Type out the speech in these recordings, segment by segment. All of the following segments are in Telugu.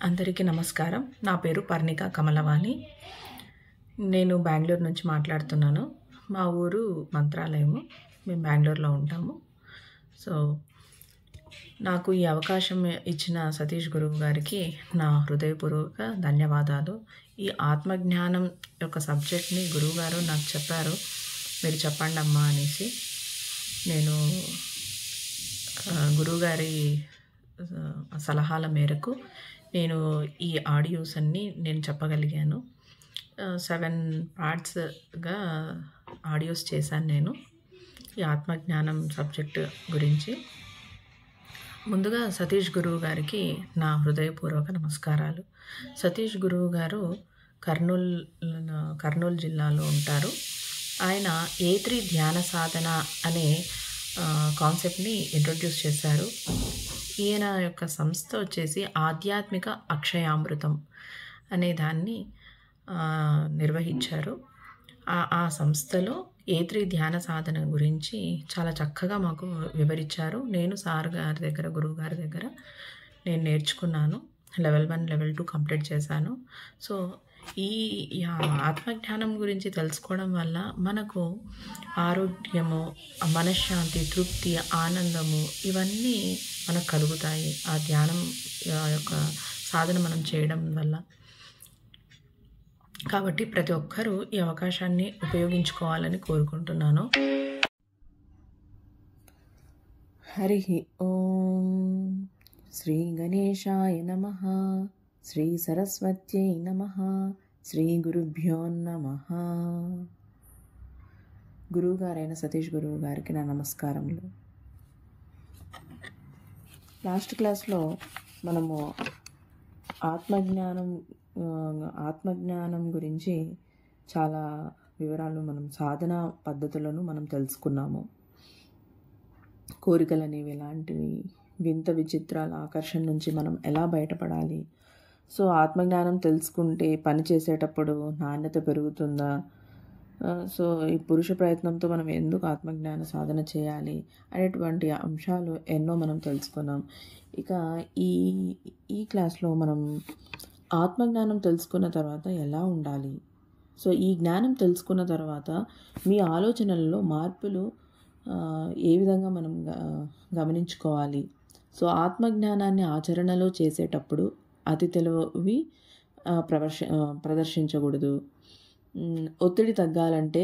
అందరికీ నమస్కారం. నా పేరు పర్ణిక కమలవాణి. నేను బెంగుళూరు నుంచి మాట్లాడుతున్నాను. మా ఊరు మంత్రాలయము. మేము బెంగుళూరులో ఉంటాము. సో, నాకు ఈ అవకాశం ఇచ్చిన సతీష్ గురువు గారికి నా హృదయపూర్వక ధన్యవాదాలు. ఈ ఆత్మజ్ఞానం యొక్క సబ్జెక్ట్‌ని గురువుగారు నాకు చెప్పారు. మీరు చెప్పండమ్మా అనేసి. నేను గురువుగారి సలహాల మేరకు నేను ఈ ఆడియోస్ అన్నీ నేను చెప్పగలిగాను. 7 పార్ట్స్‌గా ఆడియోస్ చేశాను నేను. ఈ ఆత్మజ్ఞానం సబ్జెక్ట్ గురించి. ముందుగా సతీష్ గురువు గారికి నా హృదయపూర్వక నమస్కారాలు. సతీష్ గురువు గారు కర్నూలు జిల్లాలో ఉంటారు. ఆయన ఏ3 ధ్యాన సాధన అనే కాన్సెప్ట్‌ని ఇంట్రొడ్యూస్ చేశారు. ఈయన యొక్క సంస్థ వచ్చేసి ఆధ్యాత్మిక అక్షయామృతం అనే దాన్ని నిర్వహించారు. ఆ సంస్థలో ఏ3 ధ్యాన సాధన గురించి చాలా చక్కగా మాకు వివరించారు. నేను సార్ గారి దగ్గర, గురువు గారి దగ్గర నేను నేర్చుకున్నాను. లెవెల్ 1, లెవెల్ 2 కంప్లీట్ చేశాను. సో, ఈ ఆత్మజ్ఞానం గురించి తెలుసుకోవడం వల్ల మనకు ఆరోగ్యము, మనశ్శాంతి, తృప్తి, ఆనందము ఇవన్నీ మనకు కలుగుతాయి. ఆ ధ్యానం యొక్క సాధన మనం చేయడం వల్ల. కాబట్టి ప్రతి ఒక్కరూ ఈ అవకాశాన్ని ఉపయోగించుకోవాలని కోరుకుంటున్నాను. హరి ఓం. శ్రీ గణేశాయ నమః. శ్రీ సరస్వత్యై నమః. శ్రీ గురుభ్యో నమః. గురువుగారైన సతీష్ గురువు గారికి నా నమస్కారములు. లాస్ట్ క్లాస్లో మనము ఆత్మజ్ఞానం గురించి చాలా వివరాలు, మనం సాధన పద్ధతులను మనం తెలుసుకున్నాము. కోరికలు అనేవి ఎలాంటివి, వింత విచిత్రాల ఆకర్షణ నుంచి మనం ఎలా బయటపడాలి. సో, ఆత్మజ్ఞానం తెలుసుకుంటే పని చేసేటప్పుడు నాణ్యత పెరుగుతుందా, సో ఈ పురుష ప్రయత్నంతో మనం ఎందుకు ఆత్మజ్ఞాన సాధన చేయాలి అనేటువంటి అంశాలు ఎన్నో మనం తెలుసుకున్నాం. ఇక ఈ క్లాస్లో మనం ఆత్మజ్ఞానం తెలుసుకున్న తర్వాత ఎలా ఉండాలి, సో ఈ జ్ఞానం తెలుసుకున్న తర్వాత మీ ఆలోచనలలో మార్పులు ఏ విధంగా మనం గమనించుకోవాలి. సో, ఆత్మజ్ఞానాన్ని ఆచరణలో చేసేటప్పుడు అతి తెలివి ప్రదర్శించకూడదు. ఒత్తిడి తగ్గాలంటే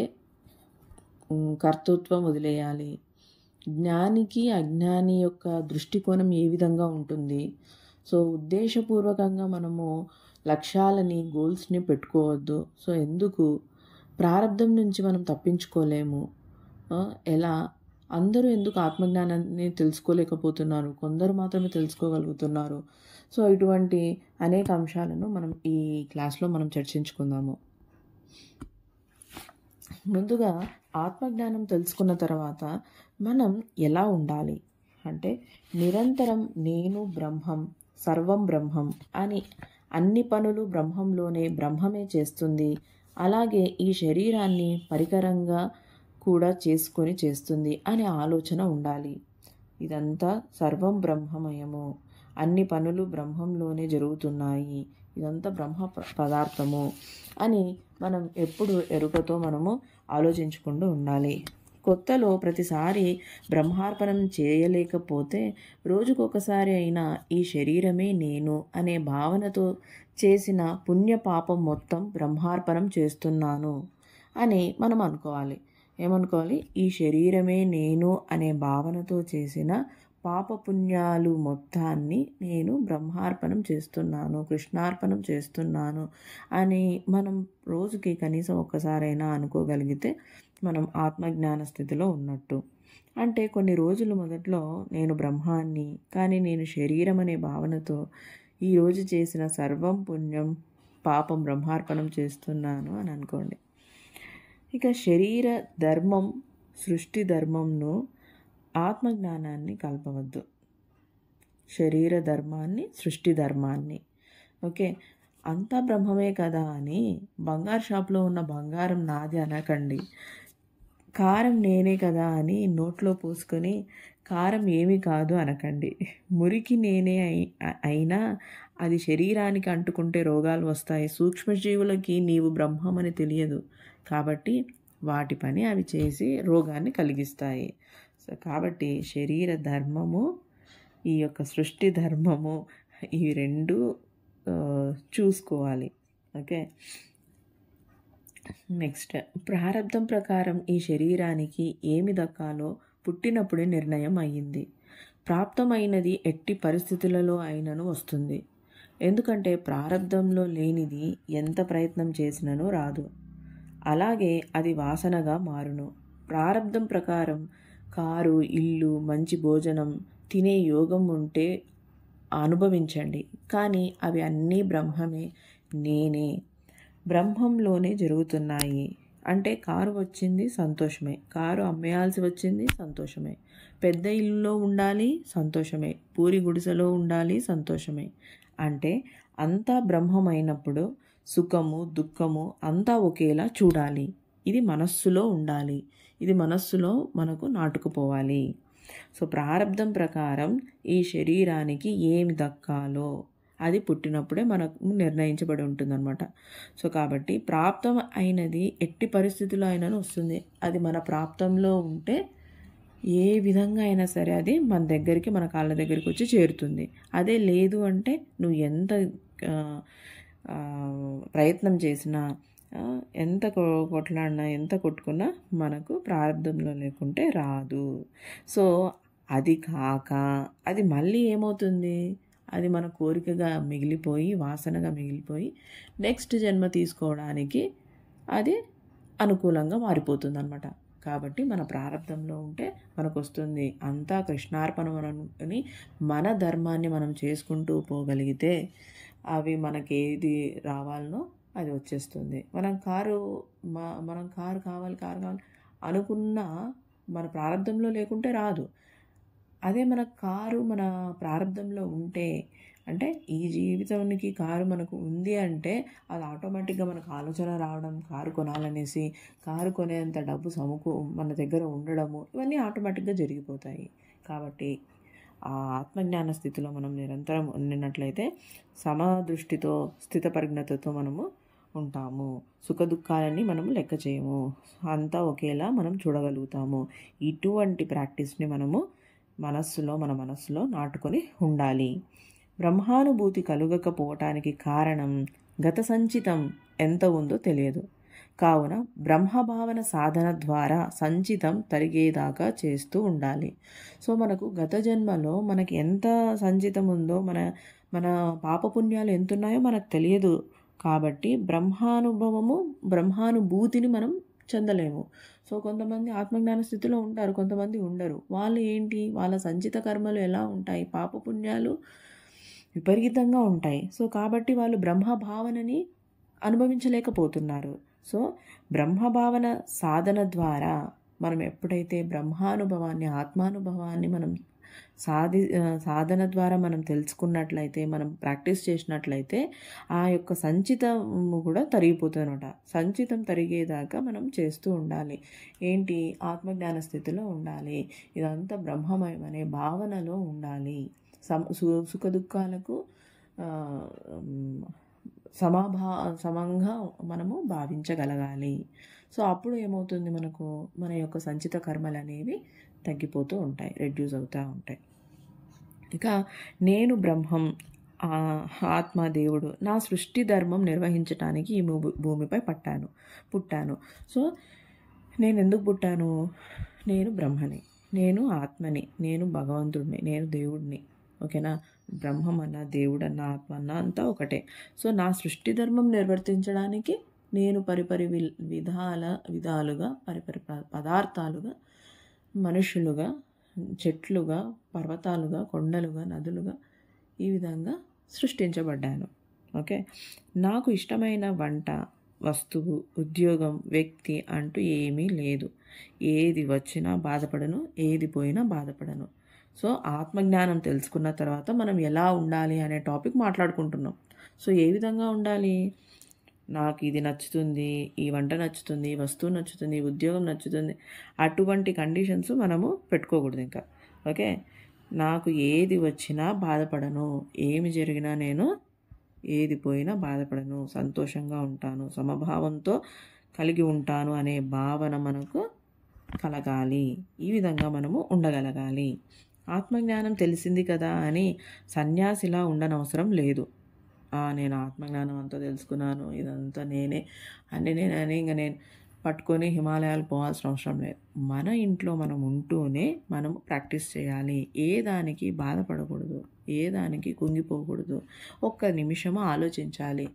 కర్తృత్వం వదిలేయాలి. జ్ఞానికి అజ్ఞాని యొక్క దృష్టికోణం ఏ విధంగా ఉంటుంది. సో, ఉద్దేశపూర్వకంగా మనము లక్ష్యాలని, గోల్స్ని పెట్టుకోవద్దు. సో, ఎందుకు ప్రారంధం నుంచి మనం తప్పించుకోలేము. ఎలా అందరూ ఎందుకు ఆత్మజ్ఞానాన్ని తెలుసుకోలేకపోతున్నారు, కొందరు మాత్రమే తెలుసుకోగలుగుతున్నారు. సో, ఇటువంటి అనేక అంశాలను మనం ఈ క్లాస్లో మనం చర్చించుకుందాము. ముందుగా ఆత్మజ్ఞానం తెలుసుకున్న తర్వాత మనం ఎలా ఉండాలి అంటే, నిరంతరం నేను బ్రహ్మం, సర్వం బ్రహ్మం అని, అన్ని పనులు బ్రహ్మంలోనే, బ్రహ్మమే చేస్తుంది. అలాగే ఈ శరీరాన్ని పరికరంగా కూడా చేస్తుంది అనే ఆలోచన ఉండాలి. ఇదంతా సర్వం బ్రహ్మమయము, అన్ని పనులు బ్రహ్మంలోనే జరుగుతున్నాయి, ఇదంతా బ్రహ్మ పదార్థము అని మనం ఎప్పుడు ఎరుకతో మనము ఆలోచించుకుంటూ ఉండాలి. కొత్తలో ప్రతిసారి బ్రహ్మార్పణం చేయలేకపోతే రోజుకొకసారి అయినా ఈ శరీరమే నేను అనే భావనతో చేసిన పుణ్యపాపం మొత్తం బ్రహ్మార్పణం చేస్తున్నాను అని మనం అనుకోవాలి. ఏమనుకోవాలి? ఈ శరీరమే నేను అనే భావనతో చేసిన పాపపుణ్యాలు మొత్తాన్ని నేను బ్రహ్మార్పణం చేస్తున్నాను, కృష్ణార్పణం చేస్తున్నాను అని మనం రోజుకి కనీసం ఒక్కసారైనా అనుకోగలిగితే మనం ఆత్మజ్ఞాన స్థితిలో ఉన్నట్టు. అంటే కొన్ని రోజులు మొదట్లో నేను బ్రహ్మాన్ని, కానీ నేను శరీరం అనే భావనతో ఈరోజు చేసిన సర్వం పుణ్యం పాపం బ్రహ్మార్పణం చేస్తున్నాను అని అనుకోండి. ఇక శరీర ధర్మం, సృష్టి ధర్మంను ఆత్మజ్ఞానాన్ని కలపవద్దు. శరీర ధర్మాన్ని, సృష్టి ధర్మాన్ని. ఓకే, అంతా బ్రహ్మమే కదా అని బంగారు షాప్లో ఉన్న బంగారం నాది అనకండి. కారం నేనే కదా అని నోట్లో పోసుకొని కారం ఏమీ కాదు అనకండి. మురికి నేనే అయినా అది శరీరానికి అంటుకుంటే రోగాలు వస్తాయి. సూక్ష్మజీవులకి నీవు బ్రహ్మమని తెలియదు. కాబట్టి వాటి పని అవి చేసి రోగాన్ని కలిగిస్తాయి. సో కాబట్టి శరీర ధర్మము, ఈ యొక్క సృష్టి ధర్మము, ఈ రెండు చూసుకోవాలి. ఓకే. నెక్స్ట్, ప్రారబ్ధం ప్రకారం ఈ శరీరానికి ఏమి దక్కాలో పుట్టినప్పుడే నిర్ణయం అయ్యింది. ప్రాప్తమైనది ఎట్టి పరిస్థితులలో అయినను వస్తుంది. ఎందుకంటే ప్రారబ్ధంలో లేనిది ఎంత ప్రయత్నం చేసినను రాదు. అలాగే అది వాసనగా మారును. ప్రారబ్ధం ప్రకారం కారు, ఇల్లు, మంచి భోజనం తినే యోగం ఉంటే అనుభవించండి. కానీ అవి అన్నీ బ్రహ్మమే, నేనే, బ్రహ్మంలోనే జరుగుతున్నాయి. అంటే కారు వచ్చింది సంతోషమే, కారు అమ్మేయాల్సి వచ్చింది సంతోషమే, పెద్ద ఇల్లులో ఉండాలి సంతోషమే, పూరి గుడిసెలో ఉండాలి సంతోషమే. అంటే అంతా బ్రహ్మమైనప్పుడు సుఖము దుఃఖము అంతా ఒకేలా చూడాలి. ఇది మనస్సులో ఉండాలి. ఇది మనస్సులో మనకు నాటుకుపోవాలి. సో ప్రారబ్ధం ప్రకారం ఈ శరీరానికి ఏమి దక్కాలో అది పుట్టినప్పుడే మనకు నిర్ణయించబడి ఉంటుందన్నమాట. సో కాబట్టి ప్రాప్తం అయినది ఎట్టి పరిస్థితుల్లో అయినా వస్తుంది. అది మన ప్రాప్తంలో ఉంటే ఏ విధంగా అయినా సరే అది మన దగ్గరికి, మన కాళ్ళ దగ్గరికి వచ్చి చేరుతుంది. అదే లేదు అంటే నువ్వు ఎంత ప్రయత్నం చేసినా, ఎంత కొట్లాడినా, ఎంత కొట్టుకున్నా మనకు ప్రారంభంలో లేకుంటే రాదు. సో అది కాక అది మళ్ళీ ఏమవుతుంది, అది మన కోరికగా మిగిలిపోయి, వాసనగా మిగిలిపోయి నెక్స్ట్ జన్మ తీసుకోవడానికి అది అనుకూలంగా మారిపోతుంది అన్నమాట. కాబట్టి మన ప్రారంభంలో ఉంటే మనకు వస్తుంది. అంతా కృష్ణార్పణం అని మన ధర్మాన్ని మనం చేసుకుంటూ పోగలిగితే అవి మనకేది రావాలనో అది వచ్చేస్తుంది. మనం కారు కావాలి అనుకున్నా మన ప్రారంభంలో లేకుంటే రాదు. అదే మన కారు మన ప్రారంభంలో ఉంటే, అంటే ఈ జీవితానికి కారు మనకు ఉంది అంటే అది ఆటోమేటిక్గా మనకు ఆలోచన రావడం, కారు కొనాలనేసి, కారు కొనేంత డబ్బు మన దగ్గర ఉండడము, ఇవన్నీ ఆటోమేటిక్గా జరిగిపోతాయి. కాబట్టి ఆ ఆత్మజ్ఞాన స్థితిలో మనం నిరంతరం ఉండినట్లయితే సమదృష్టితో, స్థితపరిజ్ఞతతో మనము ఉంటాము. సుఖ దుఃఖాలని మనము లెక్క చేయము. అంతా ఒకేలా మనం చూడగలుగుతాము. ఇటువంటి ప్రాక్టీస్ని మనము మన మనస్సులో నాటుకొని ఉండాలి. బ్రహ్మానుభూతి కలుగకపోవటానికి కారణం గత సంచితం ఎంత ఉందో తెలియదు. కావున బ్రహ్మభావన సాధన ద్వారా సంచితం తరిగేదాకా చేస్తూ ఉండాలి. సో మనకు గత జన్మలో మనకి ఎంత సంచితం ఉందో, మన పాపపుణ్యాలు ఎంతున్నాయో మనకు తెలియదు. కాబట్టి బ్రహ్మానుభూతిని మనం చెందలేము. సో కొంతమంది ఆత్మజ్ఞాన స్థితిలో ఉంటారు, కొంతమంది ఉండరు. వాళ్ళు ఏంటి, వాళ్ళ సంచిత కర్మలు ఎలా ఉంటాయి, పాపపుణ్యాలు విపరీతంగా ఉంటాయి. సో కాబట్టి వాళ్ళు బ్రహ్మభావనని అనుభవించలేకపోతున్నారు. సో బ్రహ్మభావన సాధన ద్వారా మనం ఎప్పుడైతే బ్రహ్మానుభవాన్ని, ఆత్మానుభవాన్ని మనం సాధన ద్వారా మనం తెలుసుకున్నట్లయితే, మనం ప్రాక్టీస్ చేసినట్లయితే ఆ యొక్క సంచితము కూడా తరిగిపోతుంది అనమాట. సంచితం తరిగేదాకా మనం చేస్తూ ఉండాలి. ఏంటి, ఆత్మజ్ఞాన స్థితిలో ఉండాలి. ఇదంతా బ్రహ్మమయం అనే భావనలో ఉండాలి. సుఖ దుఃఖాలకు సమంగా మనము భావించగలగాలి. సో అప్పుడు ఏమవుతుంది, మన యొక్క సంచిత కర్మలు అనేవి తగ్గిపోతూ ఉంటాయి, రెడ్యూస్ అవుతూ ఉంటాయి. ఇక నేను బ్రహ్మం, ఆత్మ, దేవుడు, నా సృష్టి ధర్మం నిర్వహించడానికి ఈ భూమిపై పుట్టాను. సో నేను ఎందుకు పుట్టాను? నేను బ్రహ్మని, నేను ఆత్మని, నేను భగవంతుడిని, నేను దేవుడిని. ఓకేనా? బ్రహ్మం అన్న, దేవుడు అన్న, ఆత్మ అన్న అంతా ఒకటే. సో నా సృష్టి ధర్మం నిర్వర్తించడానికి నేను విధాలుగా పరిపరి పదార్థాలుగా, మనుషులుగా, చెట్లుగా, పర్వతాలుగా, కొండలుగా, నదులుగా ఈ విధంగా సృష్టించబడ్డాను. ఓకే. నాకు ఇష్టమైన వంట, వస్తువు, ఉద్యోగం, వ్యక్తి అంటూ ఏమీ లేదు. ఏది వచ్చినా బాధపడను, ఏది పోయినా బాధపడను. సో ఆత్మజ్ఞానం తెలుసుకున్న తర్వాత మనం ఎలా ఉండాలి అనే టాపిక్ మాట్లాడుకుంటున్నాం. సో ఏ విధంగా ఉండాలి? నాకు ఇది నచ్చుతుంది, ఈ వంట నచ్చుతుంది, ఈ వస్తువు నచ్చుతుంది, ఈ ఉద్యోగం నచ్చుతుంది, అటువంటి కండిషన్స్ మనము పెట్టుకోకూడదు. ఇంకా ఓకే, నాకు ఏది వచ్చినా బాధపడను, ఏమి జరిగినా నేను ఏది పోయినా బాధపడను, సంతోషంగా ఉంటాను, సమభావంతో కలిగి ఉంటాను అనే భావన మనకు కలగాలి. ఈ విధంగా మనము ఉండగలగాలి. ఆత్మజ్ఞానం తెలిసింది కదా అని సన్యాసిలా ఉండనవసరం లేదు. నేను ఆత్మజ్ఞానం అంతా తెలుసుకున్నాను, ఇదంతా నేనే నేనని ఇంక నేను పట్టుకొని హిమాలయాలు పోవాల్సిన అవసరం లేదు. మన ఇంట్లో మనం ఉంటూనే మనం ప్రాక్టీస్ చేయాలి. ఏ దానికి బాధపడకూడదు, ఏ దానికి కుంగిపోకూడదు. ఒక్క నిమిషము ఆలోచించాలి.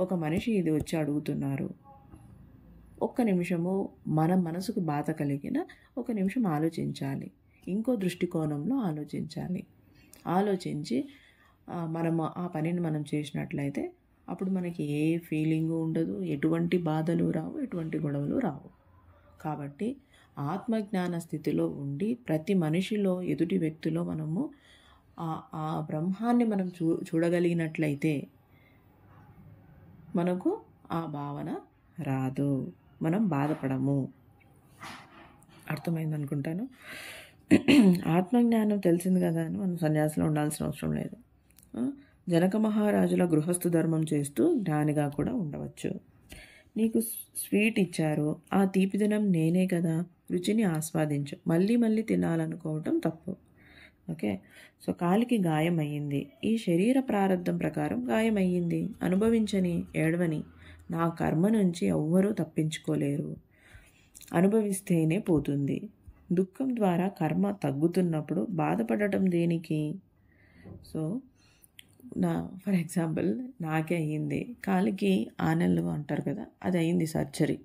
ఒక మనిషి ఇది వచ్చి అడుగుతున్నారు, ఒక్క నిమిషము మన మనసుకు బాధ కలిగిన ఒక నిమిషం ఆలోచించాలి. ఇంకో దృష్టికోణంలో ఆలోచించాలి. ఆలోచించి మనము ఆ పనిని మనం చేసినట్లయితే అప్పుడు మనకి ఏ ఫీలింగు ఉండదు, ఎటువంటి బాధలు రావు, ఎటువంటి గొడవలు రావు. కాబట్టి ఆత్మజ్ఞాన స్థితిలో ఉండి ప్రతి మనిషిలో, ఎదుటి వ్యక్తిలో మనము ఆ బ్రహ్మాన్ని మనం చూడగలిగినట్లయితే మనకు ఆ భావన రాదు, మనం బాధపడము. అర్థమైంది అనుకుంటాను. ఆత్మజ్ఞానం తెలిసింది కదా అని మనం సన్యాసిలో ఉండాల్సిన అవసరం లేదు. జనక మహారాజుల గృహస్థు ధర్మం చేస్తూ జ్ఞానిగా కూడా ఉండవచ్చు. నీకు స్వీట్ ఇచ్చారు, ఆ తీపిదనం నేనే కదా, రుచిని ఆస్వాదించు, మళ్ళీ మళ్ళీ తినాలనుకోవటం తప్పు. ఓకే, సో కాలికి గాయం అయ్యింది, ఈ శరీర ప్రారంధం ప్రకారం గాయం అయ్యింది, అనుభవించని, ఏడవని. నా కర్మ నుంచి ఎవ్వరూ తప్పించుకోలేరు, అనుభవిస్తేనే పోతుంది. దుఃఖం ద్వారా కర్మ తగ్గుతున్నప్పుడు బాధపడటం దేనికి? సో ఫర్ ఎగ్జాంపుల్ నాకే అయ్యింది, కాలికి ఆనెల్లు అంటారు కదా, అది అయింది, సర్జరీ,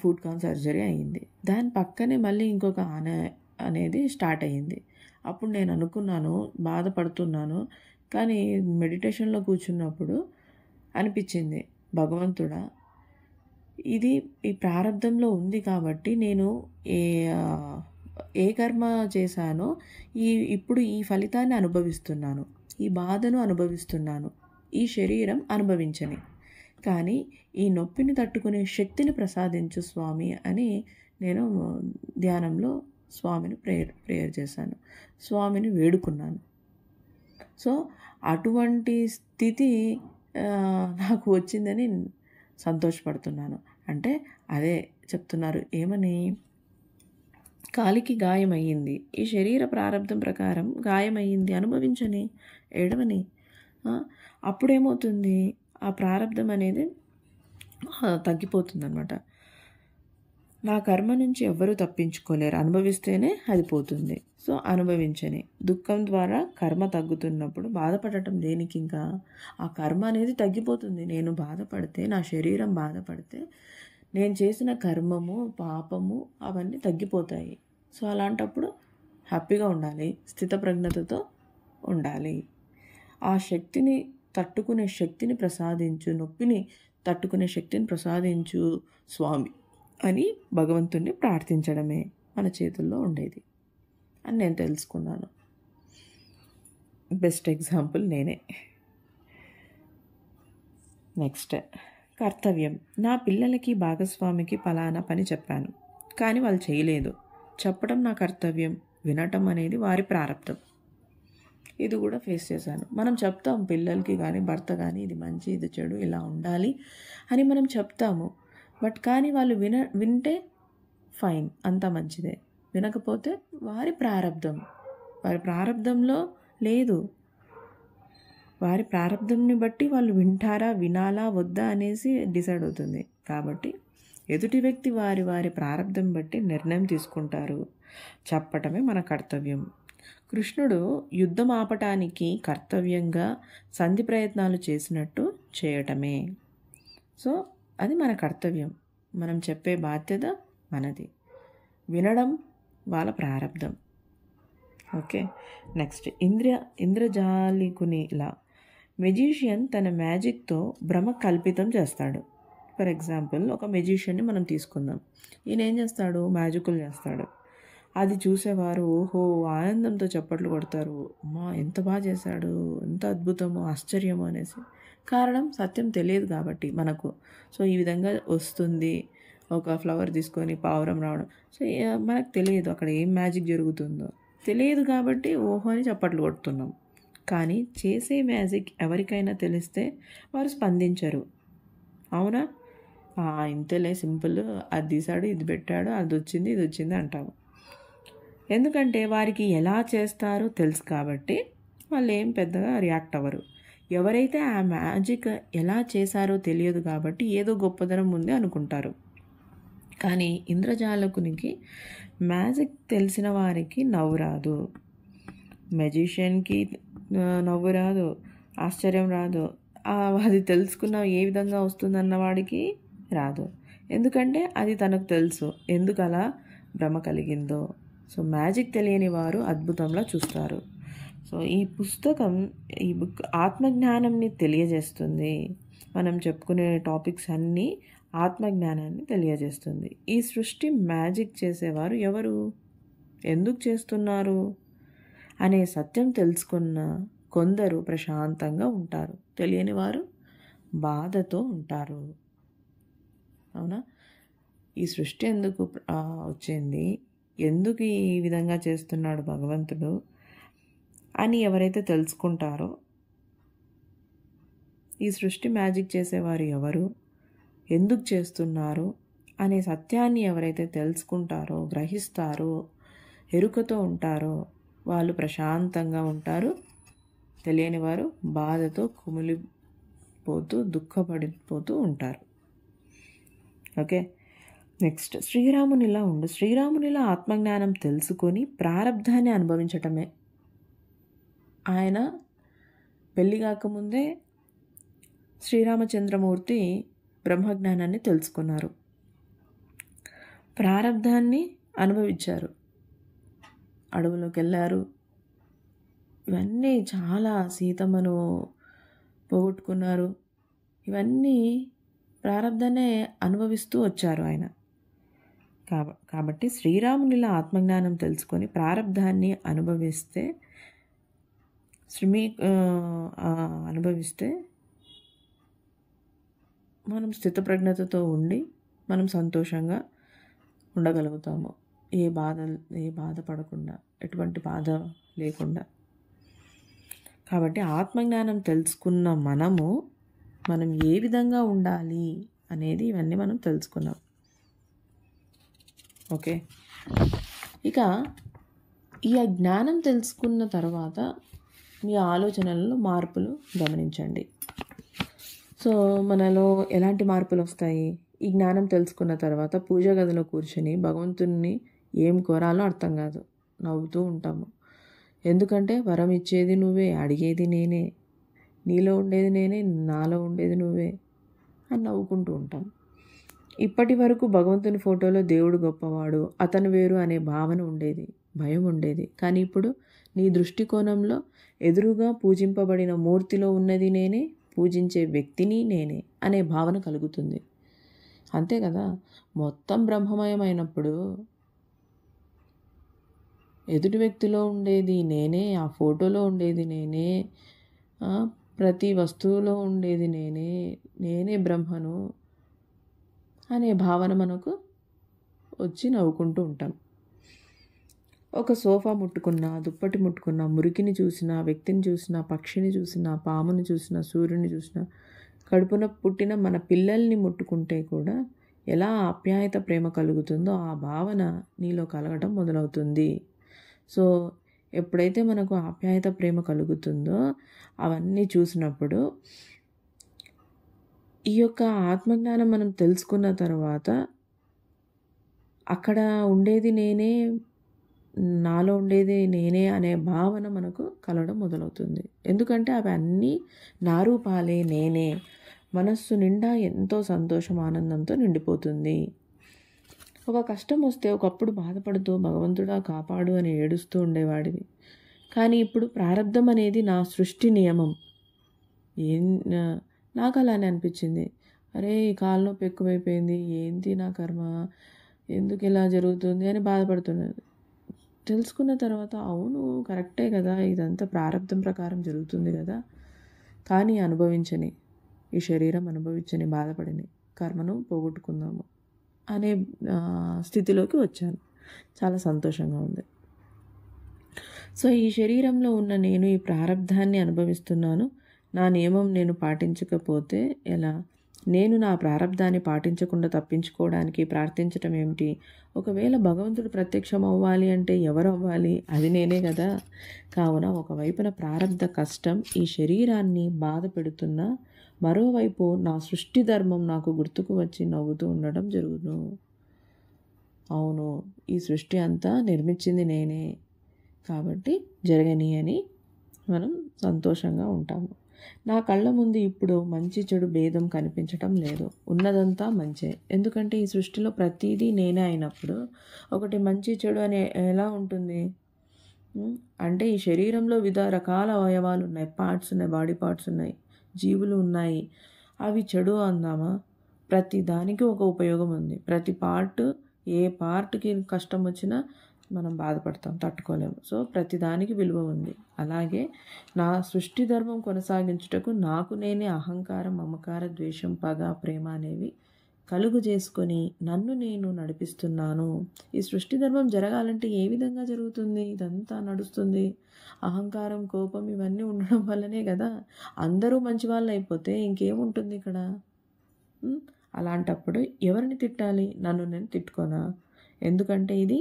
ఫుడ్ కాన్ సర్జరీ అయ్యింది. దాని పక్కనే మళ్ళీ ఇంకొక ఆనె అనేది స్టార్ట్ అయ్యింది. అప్పుడు నేను అనుకున్నాను, బాధపడుతున్నాను, కానీ మెడిటేషన్లో కూర్చున్నప్పుడు అనిపించింది, భగవంతుడా, ఇది ఈ ప్రారంధంలో ఉంది కాబట్టి నేను ఏ కర్మ చేశానో ఇప్పుడు ఈ ఫలితాన్ని అనుభవిస్తున్నాను, ఈ బాధను అనుభవిస్తున్నాను, ఈ శరీరం అనుభవించని, కానీ ఈ నొప్పిని తట్టుకునే శక్తిని ప్రసాదించు స్వామి అని నేను ధ్యానంలో స్వామిని ప్రేయర్ చేశాను, స్వామిని వేడుకున్నాను. సో అటువంటి స్థితి నాకు వచ్చిందని సంతోషపడుతున్నాను. అంటే అదే చెప్తున్నారు, ఏమని, కాలికి గాయమయ్యింది, ఈ శరీర ప్రారంధం ప్రకారం గాయమయ్యింది, అనుభవించని, ఏడవని. అప్పుడేమవుతుంది, ఆ ప్రారంధం అనేది తగ్గిపోతుందన్నమాట. నా కర్మ నుంచి ఎవ్వరూ తప్పించుకోలేరు, అనుభవిస్తేనే అది పోతుంది. సో అనుభవించని, దుఃఖం ద్వారా కర్మ తగ్గుతున్నప్పుడు బాధపడటం దేనికి? ఇంకా ఆ కర్మ అనేది తగ్గిపోతుంది. నేను బాధపడితే, నా శరీరం బాధపడితే, నేను చేసిన కర్మము, పాపము అవన్నీ తగ్గిపోతాయి. సో అలాంటప్పుడు హ్యాపీగా ఉండాలి, స్థితప్రజ్ఞతతో ఉండాలి. ఆ శక్తిని తట్టుకునే శక్తిని ప్రసాదించు, నొప్పిని తట్టుకునే శక్తిని ప్రసాదించు స్వామి అని భగవంతుణ్ణి ప్రార్థించడమే మన చేతుల్లో ఉండేది అని నేను తెలుసుకున్నాను. బెస్ట్ ఎగ్జాంపుల్ నేనే. నెక్స్ట్, కర్తవ్యం. నా పిల్లలకి, భాగస్వామికి పలానా పని చెప్పాను, కానీ వాళ్ళు చేయలేదు. చెప్పడం నా కర్తవ్యం, వినటం అనేది వారి ప్రారంధం. ఇది కూడా ఫేస్ చేశాను. మనం చెప్తాం పిల్లలకి కానీ, భర్త కానీ, ఇది మంచి, ఇది చెడు, ఇలా ఉండాలి అని మనం చెప్తాము. బట్ కానీ వాళ్ళు వింటే ఫైన్, అంతా మంచిదే. వినకపోతే వారి ప్రారంధం, వారి ప్రారంధంలో లేదు. వారి ప్రారంధంని బట్టి వాళ్ళు వింటారా, వినాలా, వద్దా అనేసి డిసైడ్ అవుతుంది. కాబట్టి ఎదుటి వ్యక్తి వారి ప్రారంధం బట్టి నిర్ణయం తీసుకుంటారు. చెప్పటమే మన కర్తవ్యం. కృష్ణుడు యుద్ధం ఆపటానికి కర్తవ్యంగా సంధి ప్రయత్నాలు చేసినట్టు చేయటమే. సో అది మన కర్తవ్యం. మనం చెప్పే బాధ్యత మనది, వినడం వాళ్ళ ప్రారంధం. Okay, next, ఇంద్రజాలికునిలా. మెజిషియన్ తన మ్యాజిక్తో భ్రమ కల్పితం చేస్తాడు. ఫర్ ఎగ్జాంపుల్, ఒక మెజిషియన్ని మనం తీసుకుందాం. ఈయన ఏం చేస్తాడు, మ్యాజిక్లు చేస్తాడు. అది చూసేవారు ఓహో ఆనందంతో చప్పట్లు కొడతారు, అమ్మా ఎంత బాగా చేశాడు, ఎంత అద్భుతమో, ఆశ్చర్యమో అనేసి. కారణం సత్యం తెలియదు కాబట్టి మనకు. సో ఈ విధంగా వస్తుంది, ఒక ఫ్లవర్ తీసుకొని పావురం రావడం, సో మనకు తెలియదు అక్కడ ఏం మ్యాజిక్ జరుగుతుందో. తెలియదు కాబట్టి ఓహో అని చప్పట్లు కొడుతున్నాం. కానీ చేసే మ్యాజిక్ ఎవరికైనా తెలిస్తే వారు స్పందించరు. అవునా? ఇంతలే సింపుల్, అది తీసాడు, ఇది పెట్టాడు, అది వచ్చింది, ఇది వచ్చింది అంటాము. ఎందుకంటే వారికి ఎలా చేస్తారో తెలుసు కాబట్టి వాళ్ళు ఏం పెద్దగా రియాక్ట్ అవ్వరు. ఎవరైతే ఆ మ్యాజిక్ ఎలా చేశారో తెలియదు కాబట్టి ఏదో గొప్పదనం ఉంది అనుకుంటారు. కానీ ఇంద్రజాలకునికి మ్యాజిక్ తెలిసిన వారికి నవ్వు రాదు, మెజిషియన్కి నవ్వు రాదు, ఆశ్చర్యం రాదు, అది తెలుసుకున్న ఏ విధంగా వస్తుందన్న వాడికి రాదు. ఎందుకంటే అది తనకు తెలుసు ఎందుకు అలా భ్రమ కలిగిందో. సో మ్యాజిక్ తెలియని వారు అద్భుతంలా చూస్తారు. సో ఈ పుస్తకం, ఈ బుక్ ఆత్మజ్ఞానంని తెలియజేస్తుంది. మనం చెప్పుకునే టాపిక్స్ అన్నీ ఆత్మజ్ఞానాన్ని తెలియజేస్తుంది. ఈ సృష్టి మ్యాజిక్ చేసేవారు ఎవరు, ఎందుకు చేస్తున్నారు అనే సత్యం తెలుసుకున్న కొందరు ప్రశాంతంగా ఉంటారు, తెలియని వారు బాధతో ఉంటారు. అవునా? ఈ సృష్టి ఎందుకు వచ్చింది, ఎందుకు ఈ విధంగా చేస్తున్నాడు భగవంతుడు అని ఎవరైతే తెలుసుకుంటారో, ఈ సృష్టి మ్యాజిక్ చేసేవారు ఎవరు, ఎందుకు చేస్తున్నారు అనే సత్యాన్ని ఎవరైతే తెలుసుకుంటారో, గ్రహిస్తారో, ఎరుకతో ఉంటారో వాళ్ళు ప్రశాంతంగా ఉంటారు. తెలియని వారు బాధతో కుమిలిపోతూ దుఃఖపడిపోతూ ఉంటారు. ఓకే, నెక్స్ట్ శ్రీరామునిలా ఉండు. శ్రీరామునిలా ఆత్మజ్ఞానం తెలుసుకొని ప్రారబ్ధాన్ని అనుభవించటమే. ఆయన పెళ్ళి కాకముందే శ్రీరామచంద్రమూర్తి బ్రహ్మజ్ఞానాన్ని తెలుసుకున్నారు, ప్రారబ్ధాన్ని అనుభవించారు, అడవులోకి వెళ్ళారు. ఇవన్నీ చాలా, సీతమ్మను పోగొట్టుకున్నారు. ఇవన్నీ ప్రారబ్ధాన్నే అనుభవిస్తూ వచ్చారు ఆయన. కాబట్టి శ్రీరామునిలా ఆత్మజ్ఞానం తెలుసుకొని ప్రారబ్ధాన్ని అనుభవిస్తే మనం స్థితప్రజ్ఞతతో ఉండి మనం సంతోషంగా ఉండగలుగుతాము. ఏ బాధ పడకుండా, ఎటువంటి బాధ లేకుండా. కాబట్టి ఆత్మజ్ఞానం తెలుసుకున్న మనం ఏ విధంగా ఉండాలి అనేది ఇవన్నీ మనం తెలుసుకున్నాం. ఓకే, ఇక ఈ జ్ఞానం తెలుసుకున్న తర్వాత మీ ఆలోచనలలో మార్పులు గమనించండి. సో మనలో ఎలాంటి మార్పులు వస్తాయి? ఈ జ్ఞానం తెలుసుకున్న తర్వాత పూజ గదిలో కూర్చొని భగవంతుని ఏం కోరాలో అర్థం కాదు, నవ్వుతూ ఉంటాము. ఎందుకంటే వరం ఇచ్చేది నువ్వే, అడిగేది నేనే, నీలో ఉండేది నేనే, నాలో ఉండేది నువ్వే అని నవ్వుకుంటూ ఉంటాం. ఇప్పటి వరకు భగవంతుని ఫోటోలో దేవుడు గొప్పవాడు, అతను వేరు అనే భావన ఉండేది, భయం ఉండేది. కానీ ఇప్పుడు నీ దృష్టికోణంలో ఎదురుగా పూజింపబడిన మూర్తిలో ఉన్నది నేనే, పూజించే వ్యక్తిని నేనే అనే భావన కలుగుతుంది. అంతే కదా, మొత్తం బ్రహ్మమయమైనప్పుడు ఎదుటి వ్యక్తిలో ఉండేది నేనే, ఆ ఫోటోలో ఉండేది నేనే, ప్రతి వస్తువులో ఉండేది నేనే బ్రహ్మను అనే భావన మనకు వచ్చి నవ్వుకుంటూ ఉంటాం. ఒక సోఫా ముట్టుకున్నా, దుప్పటి ముట్టుకున్నా, మురికిని చూసినా, వ్యక్తిని చూసినా, పక్షిని చూసినా, పాముని చూసినా, సూర్యుని చూసినా, కడుపున పుట్టిన మన పిల్లల్ని ముట్టుకుంటే కూడా ఎలా ఆప్యాయత ప్రేమ కలుగుతుందో ఆ భావన నీలో కలగడం మొదలవుతుంది. సో ఎప్పుడైతే మనకు ఆప్యాయత ప్రేమ కలుగుతుందో అవన్నీ చూసినప్పుడు ఈ యొక్క ఆత్మజ్ఞానం మనం తెలుసుకున్న తర్వాత అక్కడ ఉండేది నేనే, నాలో ఉండేది నేనే అనే భావన మనకు కలగడం మొదలవుతుంది. ఎందుకంటే అవి అన్నీ నా రూపాలే, నేనే. మనస్సు నిండా ఎంతో సంతోషం, ఆనందంతో నిండిపోతుంది. ఒక కష్టం వస్తే ఒకప్పుడు బాధపడుతూ భగవంతుడా కాపాడు అని ఏడుస్తూ ఉండేవాడివి. కానీ ఇప్పుడు ప్రారబ్ధం అనేది నా సృష్టి నియమం. నాకు అలానే అనిపించింది. అరే ఈ కాలు నొప్పి ఎక్కువైపోయింది, ఏంటి నా కర్మ, ఎందుకు ఇలా జరుగుతుంది అని బాధపడుతున్నది. తెలుసుకున్న తర్వాత అవును కరెక్టే కదా, ఇదంతా ప్రారబ్ధం ప్రకారం జరుగుతుంది కదా, కానీ అనుభవించని, ఈ శరీరం అనుభవించని, బాధపడని కర్మను పోగొట్టుకుందాము అనే స్థితిలోకి వచ్చాను. చాలా సంతోషంగా ఉంది. సో ఈ శరీరంలో ఉన్న నేను ఈ ప్రారబ్ధాన్ని అనుభవిస్తున్నాను. నా నియమం నేను పాటించకపోతే ఎలా? నేను నా ప్రారబ్ధాన్ని పాటించకుండా తప్పించుకోవడానికి ప్రార్థించటం ఏమిటి? ఒకవేళ భగవంతుడు ప్రత్యక్షం అవ్వాలి అంటే ఎవరు అవ్వాలి? అది నేనే కదా. కావున ఒకవైపున ప్రారబ్ధ కష్టం ఈ శరీరాన్ని బాధ పెడుతున్నా, మరోవైపు నా సృష్టి ధర్మం నాకు గుర్తుకు వచ్చి నవ్వుతూ ఉండడం జరుగును. అవును, ఈ సృష్టి అంతా నిర్మించింది నేనే, కాబట్టి జరగని అని మనం సంతోషంగా ఉంటాము. నా కళ్ళ ముందు ఇప్పుడు మంచి చెడు భేదం కనిపించటం లేదు. ఉన్నదంతా మంచే. ఎందుకంటే ఈ సృష్టిలో ప్రతిదీ నేనే అయినప్పుడు ఒకటి మంచి చెడు అని ఎలా ఉంటుంది? అంటే ఈ శరీరంలో వివిధ రకాల అవయవాలు ఉన్నాయి, పార్ట్స్ ఉన్నాయి, బాడీ పార్ట్స్ ఉన్నాయి, జీవులు ఉన్నాయి. అవి చెడు అందామా? ప్రతి దానికి ఒక ఉపయోగం ఉంది. ప్రతి పార్ట్, ఏ పార్ట్కి కష్టం వచ్చినా మనం బాధపడతాం, తట్టుకోలేము. సో ప్రతిదానికి విలువ ఉంది. అలాగే నా సృష్టి ధర్మం కొనసాగించుటకు నాకు నేనే అహంకారం, మమకార, ద్వేషం, పగ, ప్రేమ అనేవి కలుగు చేసుకొని నన్ను నేను నడిపిస్తున్నాను. ఈ సృష్టి ధర్మం జరగాలంటే ఏ విధంగా జరుగుతుంది? ఇదంతా నడుస్తుంది అహంకారం, కోపం ఇవన్నీ ఉండడం వల్లనే కదా. అందరూ మంచి వాళ్ళు అయిపోతే ఇంకేముంటుంది ఇక్కడ? అలాంటప్పుడు ఎవరిని తిట్టాలి? నన్ను నేను తిట్టుకోనా? ఎందుకంటే ఇది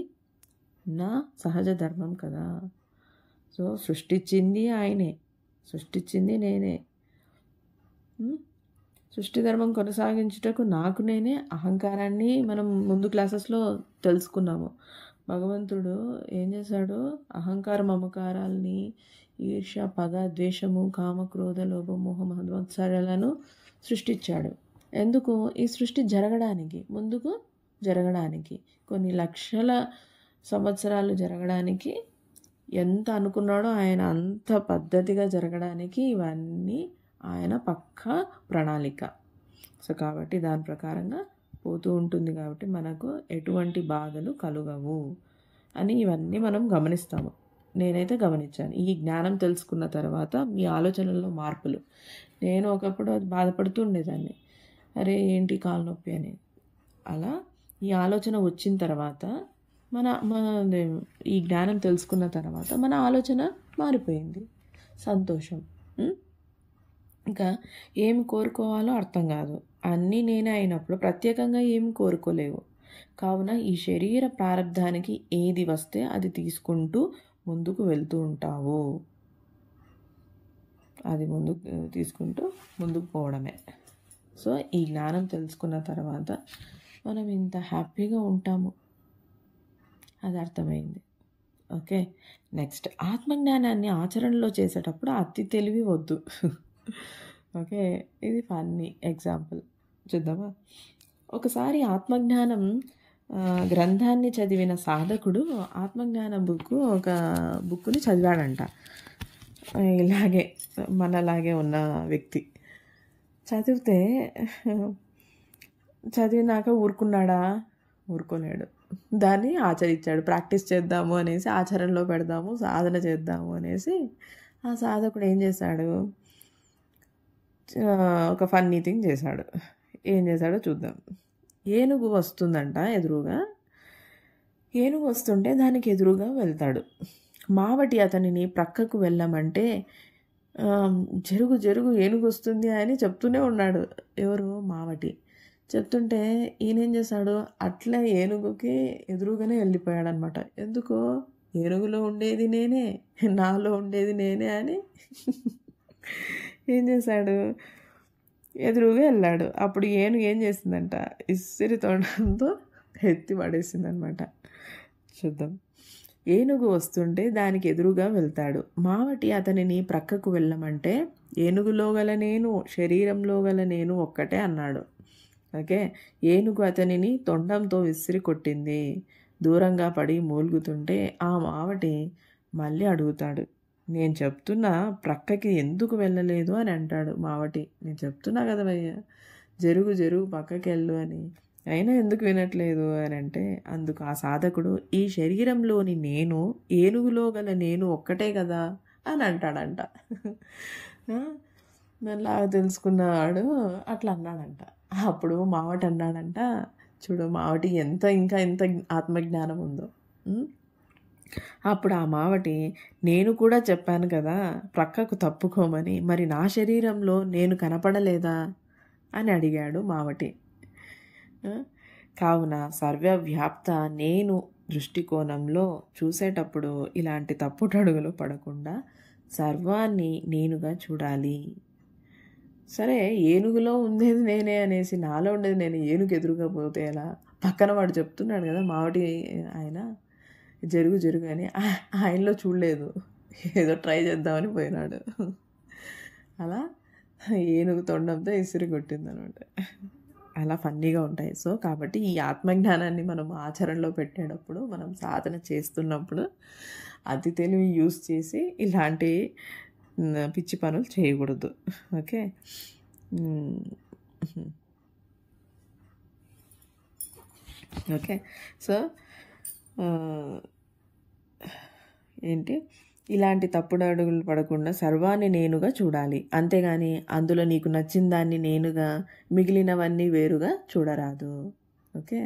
నా సహజ ధర్మం కదా. సో సృష్టించింది ఆయనే, సృష్టించింది నేనే. సృష్టి ధర్మం కొనసాగించుటకు నాకు నేనే అహంకారాన్ని మనం ముందు క్లాసెస్లో తెలుసుకున్నాము. భగవంతుడు ఏం చేశాడు? అహంకార మమకారాల్ని, ఈర్ష్య, పగ, ద్వేషము, కామ, క్రోధ, లోభ, మోహ, మహద్వాత్సర్యాలను సృష్టించాడు. ఎందుకు? ఈ సృష్టి జరగడానికి, ముందుకు జరగడానికి, కొన్ని లక్షల సంవత్సరాలు జరగడానికి ఎంత అనుకున్నాడో ఆయన అంత పద్ధతిగా జరగడానికి ఇవన్నీ ఆయన పక్కా ప్రణాళిక. సో కాబట్టి దాని ప్రకారంగా పోతూ ఉంటుంది. కాబట్టి మనకు ఎటువంటి బాధలు కలుగవు అని ఇవన్నీ మనం గమనిస్తాము. నేనైతే గమనించాను. ఈ జ్ఞానం తెలుసుకున్న తర్వాత మీ ఆలోచనల్లో మార్పులు. నేను ఒకప్పుడు అది బాధపడుతూ ఉండేదాన్ని, అరే ఏంటి కాలు నొప్పి అని. అలా ఈ ఆలోచన వచ్చిన తర్వాత మన ఈ జ్ఞానం తెలుసుకున్న తర్వాత మన ఆలోచన మారిపోయింది. సంతోషం. ఇంకా ఏమి కోరుకోవాలో అర్థం కాదు. అన్నీ నేనే అయినప్పుడు ప్రత్యేకంగా ఏమి కోరుకోలేవు. కావున ఈ శరీర ప్రారంధానికి ఏది వస్తే అది తీసుకుంటూ ముందుకు వెళ్తూ ఉంటావు. అది ముందుకు తీసుకుంటూ ముందుకు పోవడమే. సో ఈ జ్ఞానం తెలుసుకున్న తర్వాత మనం ఇంత హ్యాపీగా ఉంటాము, అది అర్థమైంది. ఓకే, నెక్స్ట్ ఆత్మజ్ఞానాన్ని ఆచరణలో చేసేటప్పుడు అతి తెలివి వద్దు. ఓకే, ఇది ఫన్నీ ఎగ్జాంపుల్ చూద్దామా? ఒకసారి ఆత్మజ్ఞానం గ్రంథాన్ని చదివిన సాధకుడు ఆత్మజ్ఞానం ఒక బుక్ని చదివాడంట. ఇలాగే మనలాగే ఉన్న వ్యక్తి చదివినాక ఊరుకున్నాడా? ఊరుకోలేడు. దాన్ని ఆచరించాడు. ప్రాక్టీస్ చేద్దాము అనేసి, ఆచరణలో పెడదాము, సాధన చేద్దాము అనేసి ఆ సాధకుడు ఏం చేశాడు? ఒక ఫన్నీ థింగ్ చేశాడు. ఏం చేశాడో చూద్దాం. ఏనుగు వస్తుందంట ఎదురుగా. ఏనుగు వస్తుంటే దానికి ఎదురుగా వెళ్తాడు. మావటి అతనిని ప్రక్కకు వెళ్ళమంటే జరుగు జరుగు ఏనుగు వస్తుంది అని చెప్తూనే ఉన్నాడు. ఎవరు? మావటి చెప్తుంటే ఈయనేం చేశాడు? అట్లా ఏనుగుకి ఎదురుగానే వెళ్ళిపోయాడు అనమాట. ఎందుకు? ఏనుగులో ఉండేది నేనే, నాలో ఉండేది నేనే అని ఏం చేశాడు? ఎదురుగా వెళ్ళాడు. అప్పుడు ఏనుగు ఏం చేసిందంట? ఇసిరి తోడంతో ఎత్తి పడేసింది అనమాట. చూద్దాం. ఏనుగు వస్తుంటే దానికి ఎదురుగా వెళ్తాడు. మావటి అతనిని ప్రక్కకు వెళ్ళమంటే ఏనుగులో గల నేను, శరీరంలో గల నేను ఒక్కటే అన్నాడు. ఓకే, ఏనుగు అతనిని తొండంతో విసిరి కొట్టింది. దూరంగా పడి మూలుగుతుంటే ఆ మావటి మళ్ళీ అడుగుతాడు, నేను చెప్తున్నా ప్రక్కకి ఎందుకు వెళ్ళలేదు అని అంటాడు. మావటి, నేను చెప్తున్నా కదా భయ్యా, జరుగు జరుగు పక్కకి వెళ్ళు అని, అయినా ఎందుకు వినట్లేదు అని అంటే, అందుకు ఆ సాధకుడు, ఈ శరీరంలోని నేను, ఏనుగులో గల నేను ఒక్కటే కదా అని అంటాడంట. మెల్లగా తెలుసుకున్నవాడు అట్లా అన్నాడంట. అప్పుడు మావటి అన్నాడంట, చూడు మావటి ఎంత ఆత్మజ్ఞానం ఉందో. అప్పుడు ఆ మావటి, నేను కూడా చెప్పాను కదా ప్రక్కకు తప్పుకోమని, మరి నా శరీరంలో నేను కనపడలేదా అని అడిగాడు మావటి. కావున సర్వవ్యాప్త నేను దృష్టికోణంలో చూసేటప్పుడు ఇలాంటి తప్పుటడుగులు పడకుండా సర్వాన్ని నేనుగా చూడాలి. సరే, ఏనుగులో ఉండేది నేనే అనేసి నాలో ఉండేది నేను ఏనుగు ఎదురుగా పోతే ఎలా? పక్కన వాడు చెప్తున్నాడు కదా మావటి ఆయన, జరుగు జరుగు అని, ఆయనలో చూడలేదు, ఏదో ట్రై చేద్దామని పోయినాడు. అలా ఏనుగు తొండంతో ఇసిరి కొట్టిందనమాట. అలా ఫన్నీగా ఉంటాయి. సో కాబట్టి ఈ ఆత్మజ్ఞానాన్ని మనం ఆచరణలో పెట్టేటప్పుడు, మనం సాధన చేస్తున్నప్పుడు అతి తెలివి యూస్ చేసి ఇలాంటి పిచ్చి పనులు చేయకూడదు. ఓకే. ఓకే. సో ఏంటి, ఇలాంటి తప్పుడు అడుగులు పడకుండా సర్వాన్ని నేనుగా చూడాలి. అంతేగాని అందులో నీకు నచ్చిన దాన్ని నేనుగా, మిగిలినవన్నీ వేరుగా చూడరాదు. ఓకే.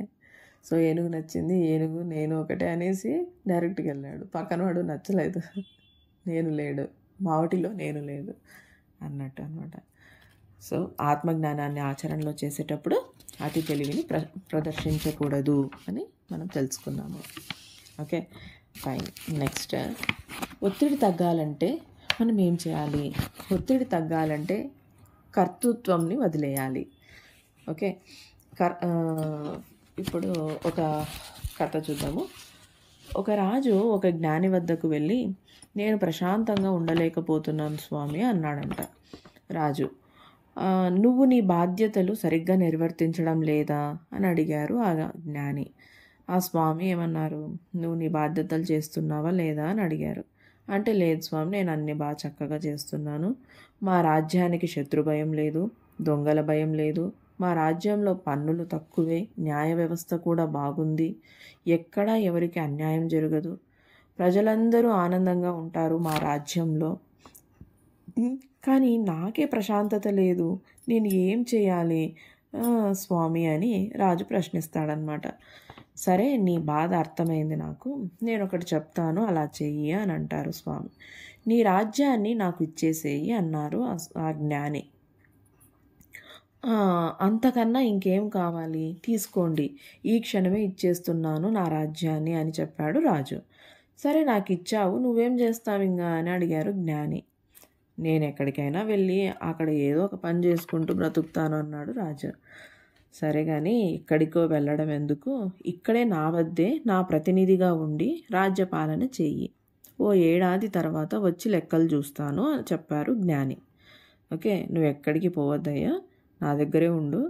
సో ఏనుగు నచ్చింది, ఏనుగు నేను ఒకటే అనేసి డైరెక్ట్గా వెళ్ళాడు. పక్కన వాడు నచ్చలేదు, నేను లేడు, మావటిలో నేను లేదు అన్నట్టు అనమాట. సో ఆత్మజ్ఞానాన్ని ఆచరణలో చేసేటప్పుడు అతి తెలివిని ప్రదర్శించకూడదు అని మనం తెలుసుకున్నాము. Okay, fine. నెక్స్ట్, ఒత్తిడి తగ్గాలంటే మనం ఏం చేయాలి? ఒత్తిడి తగ్గాలంటే కర్తృత్వంని వదిలేయాలి. ఓకే. ఇప్పుడు ఒక కథ చూద్దాము. ఒక రాజు ఒక జ్ఞాని వద్దకు వెళ్ళి, నేను ప్రశాంతంగా ఉండలేకపోతున్నాను స్వామి అన్నాడంట. రాజు, నువ్వు నీ బాధ్యతలు సరిగ్గా నిర్వర్తించడం లేదా అని అడిగారు ఆ జ్ఞాని. ఆ స్వామి ఏమన్నారు, నువ్వు నీ బాధ్యతలు చేస్తున్నావా లేదా అని అడిగారు. అంటే, లేదు స్వామి, నేను అన్ని బాగా చక్కగా చేస్తున్నాను. మా రాజ్యానికి శత్రు భయం లేదు, దొంగల భయం లేదు, మా రాజ్యంలో పన్నులు తక్కువే, న్యాయ వ్యవస్థ కూడా బాగుంది, ఎక్కడా ఎవరికి అన్యాయం జరగదు, ప్రజలందరూ ఆనందంగా ఉంటారు మా రాజ్యంలో. కానీ నాకే ప్రశాంతత లేదు, నేను ఏం చేయాలి స్వామి అని రాజు ప్రశ్నిస్తాడనమాట. సరే, నీ బాధ అర్థమైంది నాకు, నేను ఒకటి చెప్తాను, అలా చెయ్యి అని అంటారు స్వామి. నీ రాజ్యాన్ని నాకు ఇచ్చేసేయి అన్నారు ఆ జ్ఞాని. అంతకన్నా ఇంకేం కావాలి, తీసుకోండి, ఈ క్షణమే ఇచ్చేస్తున్నాను నా రాజ్యాన్ని అని చెప్పాడు రాజు. సరే, నాకు ఇచ్చావు, నువ్వేం చేస్తావు ఇంకా అని అడిగారు జ్ఞాని. నేను ఎక్కడికైనా వెళ్ళి అక్కడ ఏదో ఒక పని చేసుకుంటూ బ్రతుకుతాను అన్నాడు రాజు. సరే కానీ ఎక్కడికో వెళ్ళడం ఎందుకు, ఇక్కడే నా వద్దే నా ప్రతినిధిగా ఉండి రాజ్యపాలన చెయ్యి, ఓ ఏడాది తర్వాత వచ్చి లెక్కలు చూస్తాను అని చెప్పారు జ్ఞాని. ఓకే, నువ్వు ఎక్కడికి పోవద్దయ్యా, నా దగ్గరే ఉండు,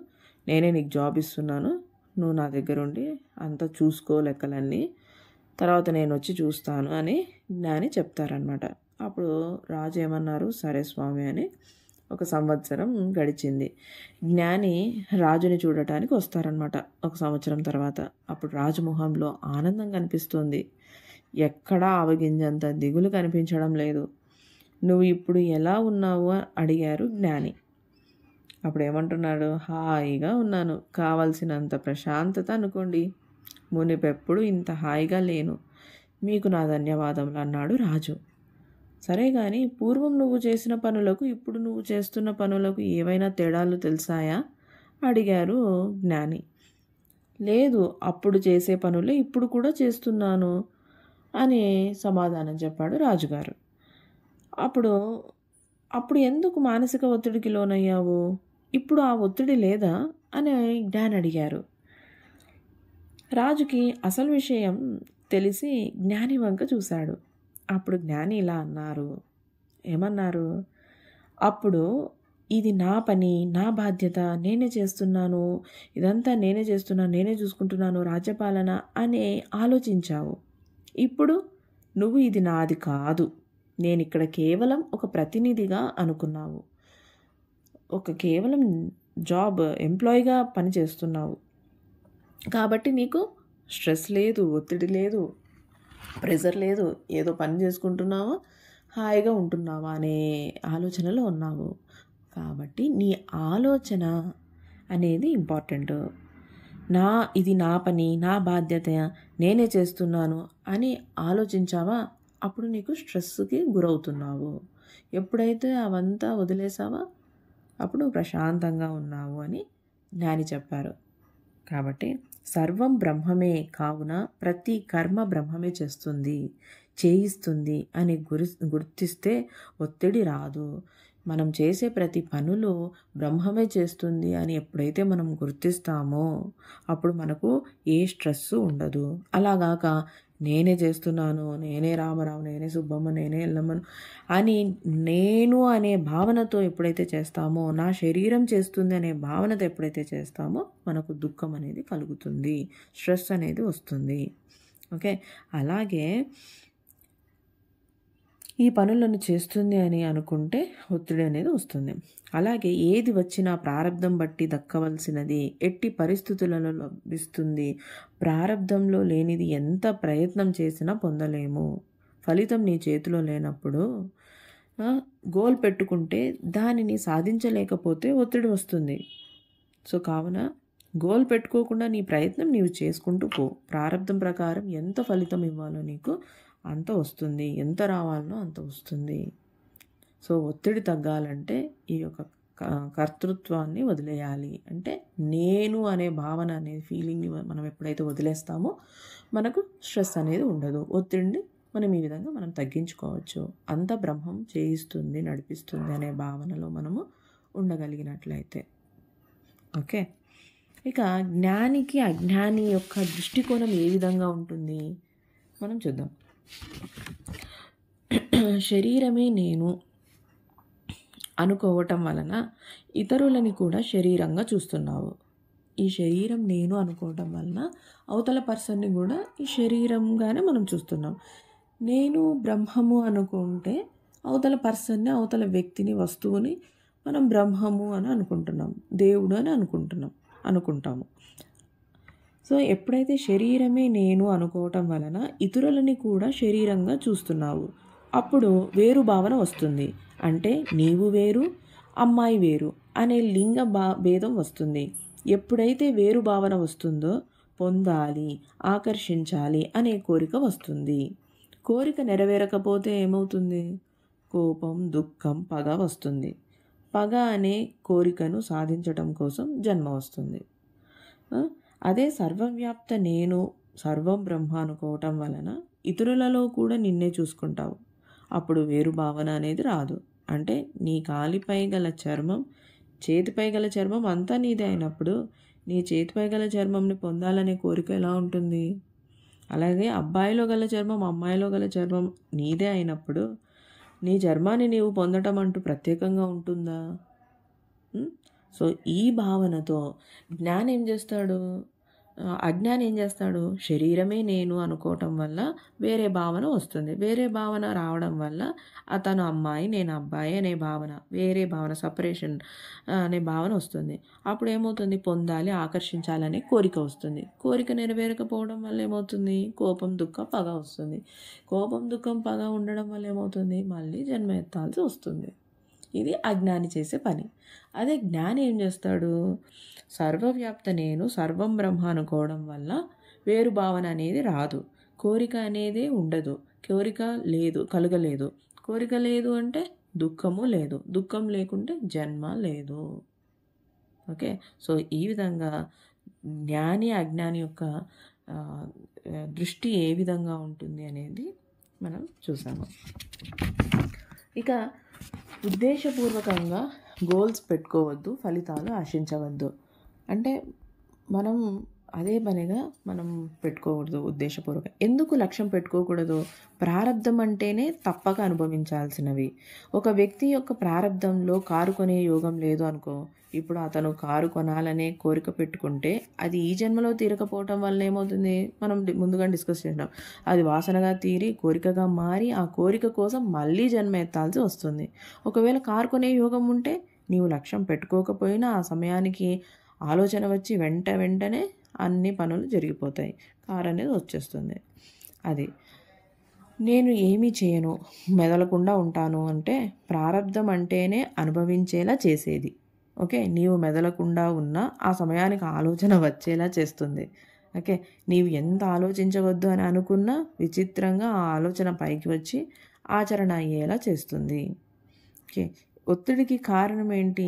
నేనే నీకు జాబ్ ఇస్తున్నాను, నువ్వు నా దగ్గర ఉండి అంతా చూసుకో లెక్కలన్నీ, తర్వాత నేను వచ్చి చూస్తాను అని జ్ఞాని చెప్తారనమాట. అప్పుడు రాజు ఏమన్నారు, సరే స్వామి అని. 1 సంవత్సరం గడిచింది. జ్ఞాని రాజుని చూడటానికి వస్తారనమాట 1 సంవత్సరం తర్వాత. అప్పుడు రాజు మొహంలో ఆనందం కనిపిస్తుంది, ఎక్కడా ఆవగింజంత దిగులు కనిపించడం లేదు. నువ్వు ఇప్పుడు ఎలా ఉన్నావు అడిగారు జ్ఞాని. అప్పుడు ఏమంటున్నాడు, హాయిగా ఉన్నాను, కావలసినంత ప్రశాంతత అనుకోండి, మునిపెప్పుడు ఇంత హాయిగా లేను, మీకు నా ధన్యవాదములు అన్నాడు రాజు. సరే కానీ పూర్వం నువ్వు చేసిన పనులకు ఇప్పుడు నువ్వు చేస్తున్న పనులకు ఏవైనా తేడాలు తెలిసాయా అడిగారు జ్ఞాని. లేదు, అప్పుడు చేసే పనులే ఇప్పుడు కూడా చేస్తున్నాను అని సమాధానం చెప్పాడు రాజుగారు. అప్పుడు ఎందుకు మానసిక ఒత్తిడికి లోనయ్యావు, ఇప్పుడు ఆ ఒత్తిడి లేదా అని జ్ఞాని అడిగారు. రాజుకి అసలు విషయం తెలిసి జ్ఞాని వంక చూశాడు. అప్పుడు జ్ఞాని ఇలా అన్నారు, ఏమన్నారు, అప్పుడు ఇది నా పని, నా బాధ్యత, నేనే చేస్తున్నాను, ఇదంతా నేనే చేస్తున్నాను, నేనే చూసుకుంటున్నాను రాజ్యపాలన అనే ఆలోచించావు. ఇప్పుడు నువ్వు ఇది నాది కాదు, నేను ఇక్కడ కేవలం ఒక ప్రతినిధిగా అనుకున్నావు, కేవలం జాబ్ ఎంప్లాయీగా పనిచేస్తున్నావు, కాబట్టి నీకు స్ట్రెస్ లేదు, ఒత్తిడి లేదు, ప్రెజర్ లేదు, ఏదో పని చేసుకుంటున్నావా, హాయిగా ఉంటున్నావా అనే ఆలోచనలో ఉన్నావు. కాబట్టి నీ ఆలోచన అనేది ఇంపార్టెంట్. ఇది నా పని, నా బాధ్యత, నేనే చేస్తున్నాను అని ఆలోచించావా, అప్పుడు నీకు స్ట్రెస్కి గురవుతున్నావు. ఎప్పుడైతే అవంతా వదిలేసావా అప్పుడు ప్రశాంతంగా ఉన్నావు అని జ్ఞాని చెప్పారు. కాబట్టి సర్వం బ్రహ్మమే కావున ప్రతి కర్మ బ్రహ్మమే చేయిస్తుంది అని గుర్తిస్తే ఒత్తిడి రాదు. మనం చేసే ప్రతి పనులు బ్రహ్మమే చేస్తుంది అని ఎప్పుడైతే మనం గుర్తిస్తామో అప్పుడు మనకు ఏ స్ట్రెస్సు ఉండదు. అలాగాక నేనే చేస్తున్నాను, నేనే రామరావు, నేనే సుబ్బమ్మ, నేనే ఎల్లమ్మను అని నేను అనే భావనతో ఎప్పుడైతే చేస్తామో, నా శరీరం చేస్తుంది అనే భావనతో ఎప్పుడైతే చేస్తామో మనకు దుఃఖం అనేది కలుగుతుంది, స్ట్రెస్ అనేది వస్తుంది. ఓకే, అలాగే ఈ పనులను చేస్తుంది అని అనుకుంటే ఒత్తిడి అనేది వస్తుంది. అలాగే ఏది వచ్చినా ప్రారంధం బట్టి దక్కవలసినది ఎట్టి పరిస్థితులలో లభిస్తుంది. ప్రారంధంలో లేనిది ఎంత ప్రయత్నం చేసినా పొందలేము. ఫలితం నీ చేతిలో లేనప్పుడు గోల్ పెట్టుకుంటే దానిని సాధించలేకపోతే ఒత్తిడి వస్తుంది. సో కావున గోల్ పెట్టుకోకుండా నీ ప్రయత్నం నీవు చేసుకుంటూ పో. ప్రారంధం ప్రకారం ఎంత ఫలితం ఇవ్వాలో నీకు అంత వస్తుంది, ఎంత రావాలనో అంత వస్తుంది. సో ఒత్తిడి తగ్గాలంటే ఈ యొక్క కర్తృత్వాన్ని వదిలేయాలి. అంటే నేను అనే భావన అనే ఫీలింగ్ని మనం ఎప్పుడైతే వదిలేస్తామో మనకు స్ట్రెస్ అనేది ఉండదు. ఒత్తిడిని మనం ఈ విధంగా మనం తగ్గించుకోవచ్చు. అంత బ్రహ్మం చేయిస్తుంది, నడిపిస్తుంది అనే భావనలో మనము ఉండగలిగినట్లయితే. ఓకే, ఇక జ్ఞానికి అజ్ఞాని యొక్క దృష్టికోణం ఏ విధంగా ఉంటుంది మనం చూద్దాం. శరీరమే నేను అనుకోవటం వలన ఇతరులని కూడా శరీరంగా చూస్తున్నావు. ఈ శరీరం నేను అనుకోవటం వలన అవతల పర్సన్ని కూడా ఈ శరీరంగానే మనం చూస్తున్నాం. నేను బ్రహ్మము అనుకుంటే అవతల పర్సన్ని, అవతల వ్యక్తిని, వస్తువుని మనం బ్రహ్మము అని అనుకుంటున్నాం, దేవుడు అని అనుకుంటాము. సో ఎప్పుడైతే శరీరమే నేను అనుకోవటం వలన ఇతరులని కూడా శరీరంగా చూస్తున్నావు, అప్పుడు వేరు భావన వస్తుంది. అంటే నీవు వేరు, అమ్మాయి వేరు అనే లింగ భేదం వస్తుంది. ఎప్పుడైతే వేరు భావన వస్తుందో పొందాలి, ఆకర్షించాలి అనే కోరిక వస్తుంది. కోరిక నెరవేరకపోతే ఏమవుతుంది? కోపం, దుఃఖం, పగ వస్తుంది. పగ అనే కోరికను సాధించటం కోసం జన్మ వస్తుంది. అదే సర్వవ్యాప్త నేను సర్వం బ్రహ్మ అనుకోవటం వలన ఇతరులలో కూడా నిన్నే చూసుకుంటావు. అప్పుడు వేరు భావన అనేది రాదు. అంటే నీ కాలిపై గల చర్మం, చేతిపై గల చర్మం అంతా నీదే అయినప్పుడు నీ చేతిపై గల చర్మంని పొందాలనే కోరిక ఎలా ఉంటుంది? అలాగే అబ్బాయిలో గల చర్మం, అమ్మాయిలో గల చర్మం నీదే అయినప్పుడు నీ చర్మాన్ని నీవు పొందటం అంటూ ప్రత్యేకంగా ఉంటుందా? సో ఈ భావనతో జ్ఞానం ఏం చేస్తాడు? అజ్ఞాని ఏం చేస్తాడు? శరీరమే నేను అనుకోవటం వల్ల వేరే భావన వస్తుంది. వేరే భావన రావడం వల్ల అతను అమ్మాయి, నేను అబ్బాయి అనే భావన, వేరే భావన, సపరేషన్ అనే భావన వస్తుంది. అప్పుడు ఏమవుతుంది? పొందాలి, ఆకర్షించాలనే కోరిక వస్తుంది. కోరిక నెరవేరకపోవడం వల్ల ఏమవుతుంది? కోపం, దుఃఖం, పగ వస్తుంది. కోపం, దుఃఖం, పగ ఉండడం వల్ల ఏమవుతుంది? మళ్ళీ జన్మ ఎత్తాల్సి వస్తుంది. ఇది అజ్ఞాని చేసే పని. అదే జ్ఞాని ఏం చేస్తాడు? సర్వవ్యాప్త నేను సర్వం బ్రహ్మ అనుకోవడం వల్ల వేరు భావన అనేది రాదు, కోరిక అనేది ఉండదు, కోరిక లేదు, కలగలేదు. కోరిక లేదు అంటే దుఃఖము లేదు, దుఃఖం లేకుంటే జన్మ లేదు. ఓకే, సో ఈ విధంగా జ్ఞాని అజ్ఞాని యొక్క దృష్టి ఏ విధంగా ఉంటుంది అనేది మనం చూసాము. ఇక ఉద్దేశపూర్వకంగా గోల్స్ పెట్టుకోవద్దు, ఫలితాలు ఆశించవద్దు. అంటే మనం అదే పనిగా మనం పెట్టుకోకూడదు ఉద్దేశపూర్వకంగా. ఎందుకు లక్ష్యం పెట్టుకోకూడదు? ప్రారంధం అంటేనే తప్పక అనుభవించాల్సినవి. ఒక వ్యక్తి యొక్క ప్రారంధంలో కారు కొనే యోగం లేదు అనుకో, ఇప్పుడు అతను కారు కొనాలనే కోరిక పెట్టుకుంటే అది ఈ జన్మలో తీరకపోవటం వల్ల ఏమవుతుంది? మనం ముందుగా డిస్కస్ చేసినాం, అది వాసనగా తీరి కోరికగా మారి ఆ కోరిక కోసం మళ్ళీ జన్మ ఎత్తాల్సి వస్తుంది. ఒకవేళ కారు కొనే యోగం ఉంటే నీవు లక్ష్యం పెట్టుకోకపోయినా ఆ సమయానికి ఆలోచన వచ్చి వెంటనే అన్ని పనులు జరిగిపోతాయి, కారు అనేది వచ్చేస్తుంది. అది నేను ఏమీ చేయను, మెదలకుండా ఉంటాను అంటే ప్రారంధం అంటేనే అనుభవించేలా చేసేది. ఓకే, నీవు మెదలకుండా ఉన్న ఆ సమయానికి ఆలోచన వచ్చేలా చేస్తుంది. ఓకే, నీవు ఎంత ఆలోచించవద్దు అని అనుకున్నా విచిత్రంగా ఆ ఆలోచన పైకి వచ్చి ఆచరణ అయ్యేలా చేస్తుంది. ఓకే, ఒత్తిడికి కారణం ఏంటి?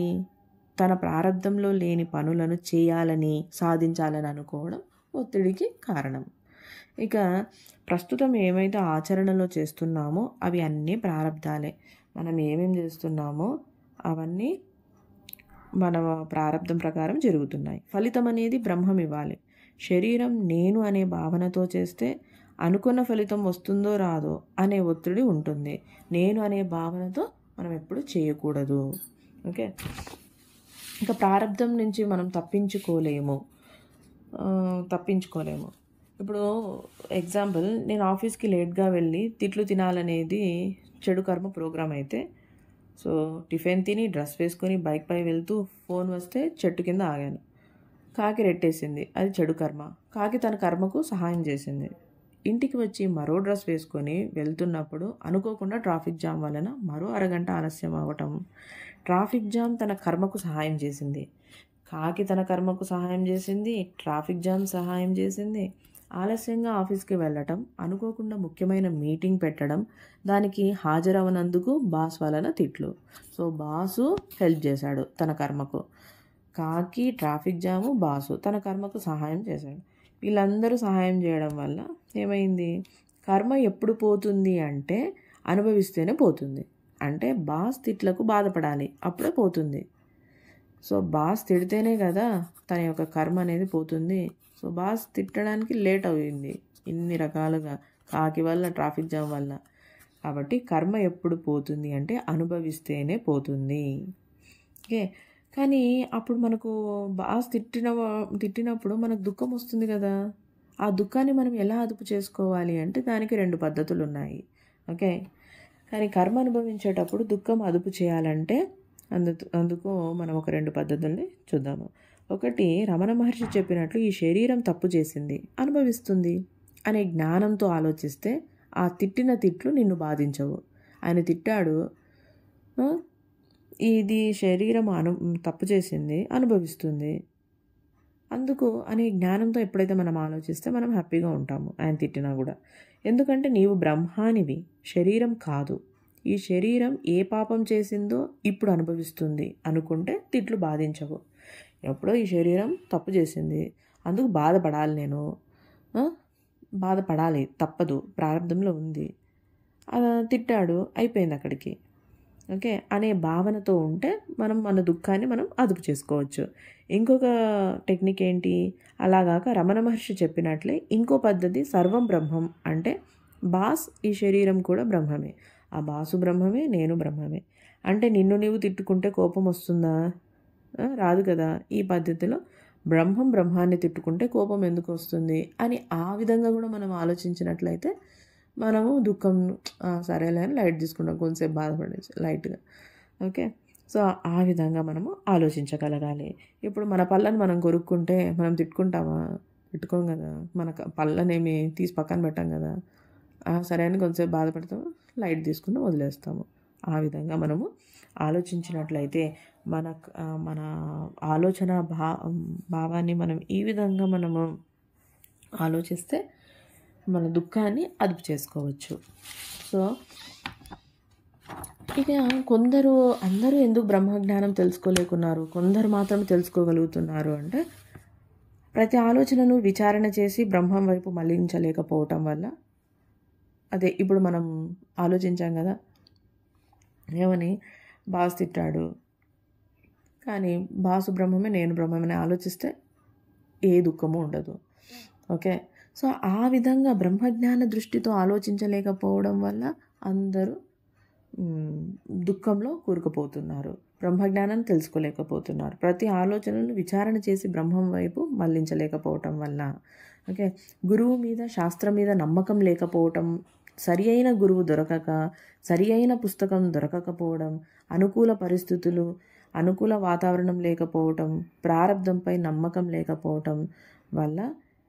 తన ప్రారంధంలో లేని పనులను చేయాలని సాధించాలని అనుకోవడం ఒత్తిడికి కారణం. ఇక ప్రస్తుతం ఏమైతే ఆచరణలో చేస్తున్నామో అవి అన్నీ ప్రారంధాలే. మనం ఏమేం చేస్తున్నామో అవన్నీ మన ప్రారంధం ప్రకారం జరుగుతున్నాయి. ఫలితం అనేది బ్రహ్మం ఇవ్వాలి. శరీరం నేను అనే భావనతో చేస్తే అనుకున్న ఫలితం వస్తుందో రాదో అనే ఒత్తిడి ఉంటుంది. నేను అనే భావనతో మనం ఎప్పుడు చేయకూడదు. ఓకే, ఇంకా ప్రారంధం నుంచి మనం తప్పించుకోలేము. ఇప్పుడు ఎగ్జాంపుల్, నేను ఆఫీస్కి లేట్గా వెళ్ళి తిట్లు తినాలనేది చెడు కర్మ ప్రోగ్రామ్ అయితే, సో టిఫిన్ తిని డ్రెస్ వేసుకొని బైక్ పై వెళ్తూ ఫోన్ వస్తే చెట్టు కింద ఆగాను. కాకి రెట్టేసింది, అది చెడు కర్మ. కాకి తన కర్మకు సహాయం చేసింది. ఇంటికి వచ్చి మరో డ్రెస్ వేసుకొని వెళ్తున్నప్పుడు అనుకోకుండా ట్రాఫిక్ జామ్ వలన మరో అరగంట ఆలస్యం అవ్వటం. ట్రాఫిక్ జామ్ తన కర్మకు సహాయం చేసింది, కాకి తన కర్మకు సహాయం చేసింది, ట్రాఫిక్ జామ్ సహాయం చేసింది. ఆలస్యంగా ఆఫీస్కి వెళ్ళటం, అనుకోకుండా ముఖ్యమైన మీటింగ్ పెట్టడం, దానికి హాజరవనందుకు బాస్ వలన తిట్లు. సో బాసు హెల్ప్ చేశాడు తన కర్మకు. కాకి, ట్రాఫిక్ జాము, బాసు తన కర్మకు సహాయం చేశాడు. వీళ్ళందరూ సహాయం చేయడం వల్ల ఏమైంది? కర్మ ఎప్పుడు పోతుంది అంటే అనుభవిస్తేనే పోతుంది. అంటే బాస్ తిట్లకు బాధపడాలి, అప్పుడే పోతుంది. సో బాస్ తిడితేనే కదా తన యొక్క కర్మ అనేది పోతుంది. సో బాస్ తిట్టడానికి లేట్ అయింది ఇన్ని రకాలుగా, కాకి వల్ల, ట్రాఫిక్ జామ్ వల్ల. కాబట్టి కర్మ ఎప్పుడు పోతుంది అంటే అనుభవిస్తేనే పోతుంది. ఓకే, కానీ అప్పుడు మనకు బాస్ తిట్టినప్పుడు మనకు దుఃఖం వస్తుంది కదా. ఆ దుఃఖాన్ని మనం ఎలా అదుపు చేసుకోవాలి అంటే దానికి 2 పద్ధతులు ఉన్నాయి. ఓకే, కానీ కర్మ అనుభవించేటప్పుడు దుఃఖం అదుపు చేయాలంటే అందుకు మనం ఒక 2 పద్ధతుల్ని చూద్దాము. ఒకటి, రమణ మహర్షి చెప్పినట్లు ఈ శరీరం తప్పు చేసింది, అనుభవిస్తుంది అనే జ్ఞానంతో ఆలోచిస్తే ఆ తిట్టిన తిట్లు నిన్ను బాధించవు. ఆయన తిట్టాడు, ఇది శరీరం తప్పు చేసింది, అనుభవిస్తుంది, అందుకు అనే జ్ఞానంతో ఎప్పుడైతే మనం ఆలోచిస్తే మనం హ్యాపీగా ఉంటాము ఆయన తిట్టినా కూడా. ఎందుకంటే నీవు బ్రహ్మానివి, శరీరం కాదు. ఈ శరీరం ఏ పాపం చేసిందో ఇప్పుడు అనుభవిస్తుంది అనుకుంటే తిట్లు బాధించవు. ఎప్పుడో ఈ శరీరం తప్పు చేసింది, అందుకు బాధపడాలి, నేను బాధపడాలి, తప్పదు, ప్రారంభంలో ఉంది, తిట్టాడు, అయిపోయింది అక్కడికి. ఓకే, అనే భావనతో ఉంటే మనం మన దుఃఖాన్ని మనం అదుపు చేసుకోవచ్చు. ఇంకొక టెక్నిక్ ఏంటి? అలాగాక రమణ మహర్షి చెప్పినట్లే ఇంకో పద్ధతి సర్వం బ్రహ్మం. అంటే బాస్ ఈ శరీరం కూడా బ్రహ్మమే, ఆ బాసు బ్రహ్మమే, నేను బ్రహ్మమే. అంటే నిన్ను నీవు తిట్టుకుంటే కోపం వస్తుందా? రాదు కదా. ఈ పద్ధతిలో బ్రహ్మాన్ని తిట్టుకుంటే కోపం ఎందుకు వస్తుంది అని ఆ విధంగా కూడా మనం ఆలోచించినట్లయితే మనము దుఃఖం సరేలే అని లైట్ తీసుకుంటాం, కొంతసేపు బాధపడేసి లైట్గా. ఓకే, సో ఆ విధంగా మనము ఆలోచించగలగాలి. ఇప్పుడు మన పళ్ళని మనం కొరుక్కుంటే మనం తిట్టుకుంటామా? తిట్టుకోం కదా. మన పళ్ళనేమి తీసి పక్కన పెట్టాం కదా. సరే అని కొంతసేపు బాధపడతాము, లైట్ తీసుకుని వదిలేస్తాము. ఆ విధంగా మనము ఆలోచించినట్లయితే మన ఆలోచన భావాన్ని మనం ఈ విధంగా మనము ఆలోచిస్తే మన దుఃఖాన్ని అదుపు చేసుకోవచ్చు. సో ఇక అందరూ ఎందుకు బ్రహ్మజ్ఞానం తెలుసుకోలేకున్నారు, కొందరు మాత్రం తెలుసుకోగలుగుతున్నారు అంటే ప్రతి ఆలోచనను విచారణ చేసి బ్రహ్మం వైపు మళ్లించలేకపోవటం వల్ల. అదే ఇప్పుడు మనం ఆలోచించాం కదా, ఏమని? బాస్ తిట్టాడు, కానీ బాసు బ్రహ్మమే, నేను బ్రహ్మమే ఆలోచిస్తే ఏ దుఃఖము ఉండదు. ఓకే, సో ఆ విధంగా బ్రహ్మజ్ఞాన దృష్టితో ఆలోచించలేకపోవడం వల్ల అందరూ దుఃఖంలో కూరుకుపోతున్నారు, బ్రహ్మజ్ఞానాన్ని తెలుసుకోలేకపోతున్నారు. ప్రతి ఆలోచనను విచారణ చేసి బ్రహ్మం వైపు మళ్లించలేకపోవటం వల్ల. ఓకే, గురువు మీద, శాస్త్రం మీద నమ్మకం లేకపోవటం, సరి అయిన గురువు దొరకక, సరి అయిన పుస్తకం దొరకకపోవడం, అనుకూల పరిస్థితులు, అనుకూల వాతావరణం లేకపోవటం, ప్రారంధంపై నమ్మకం లేకపోవటం వల్ల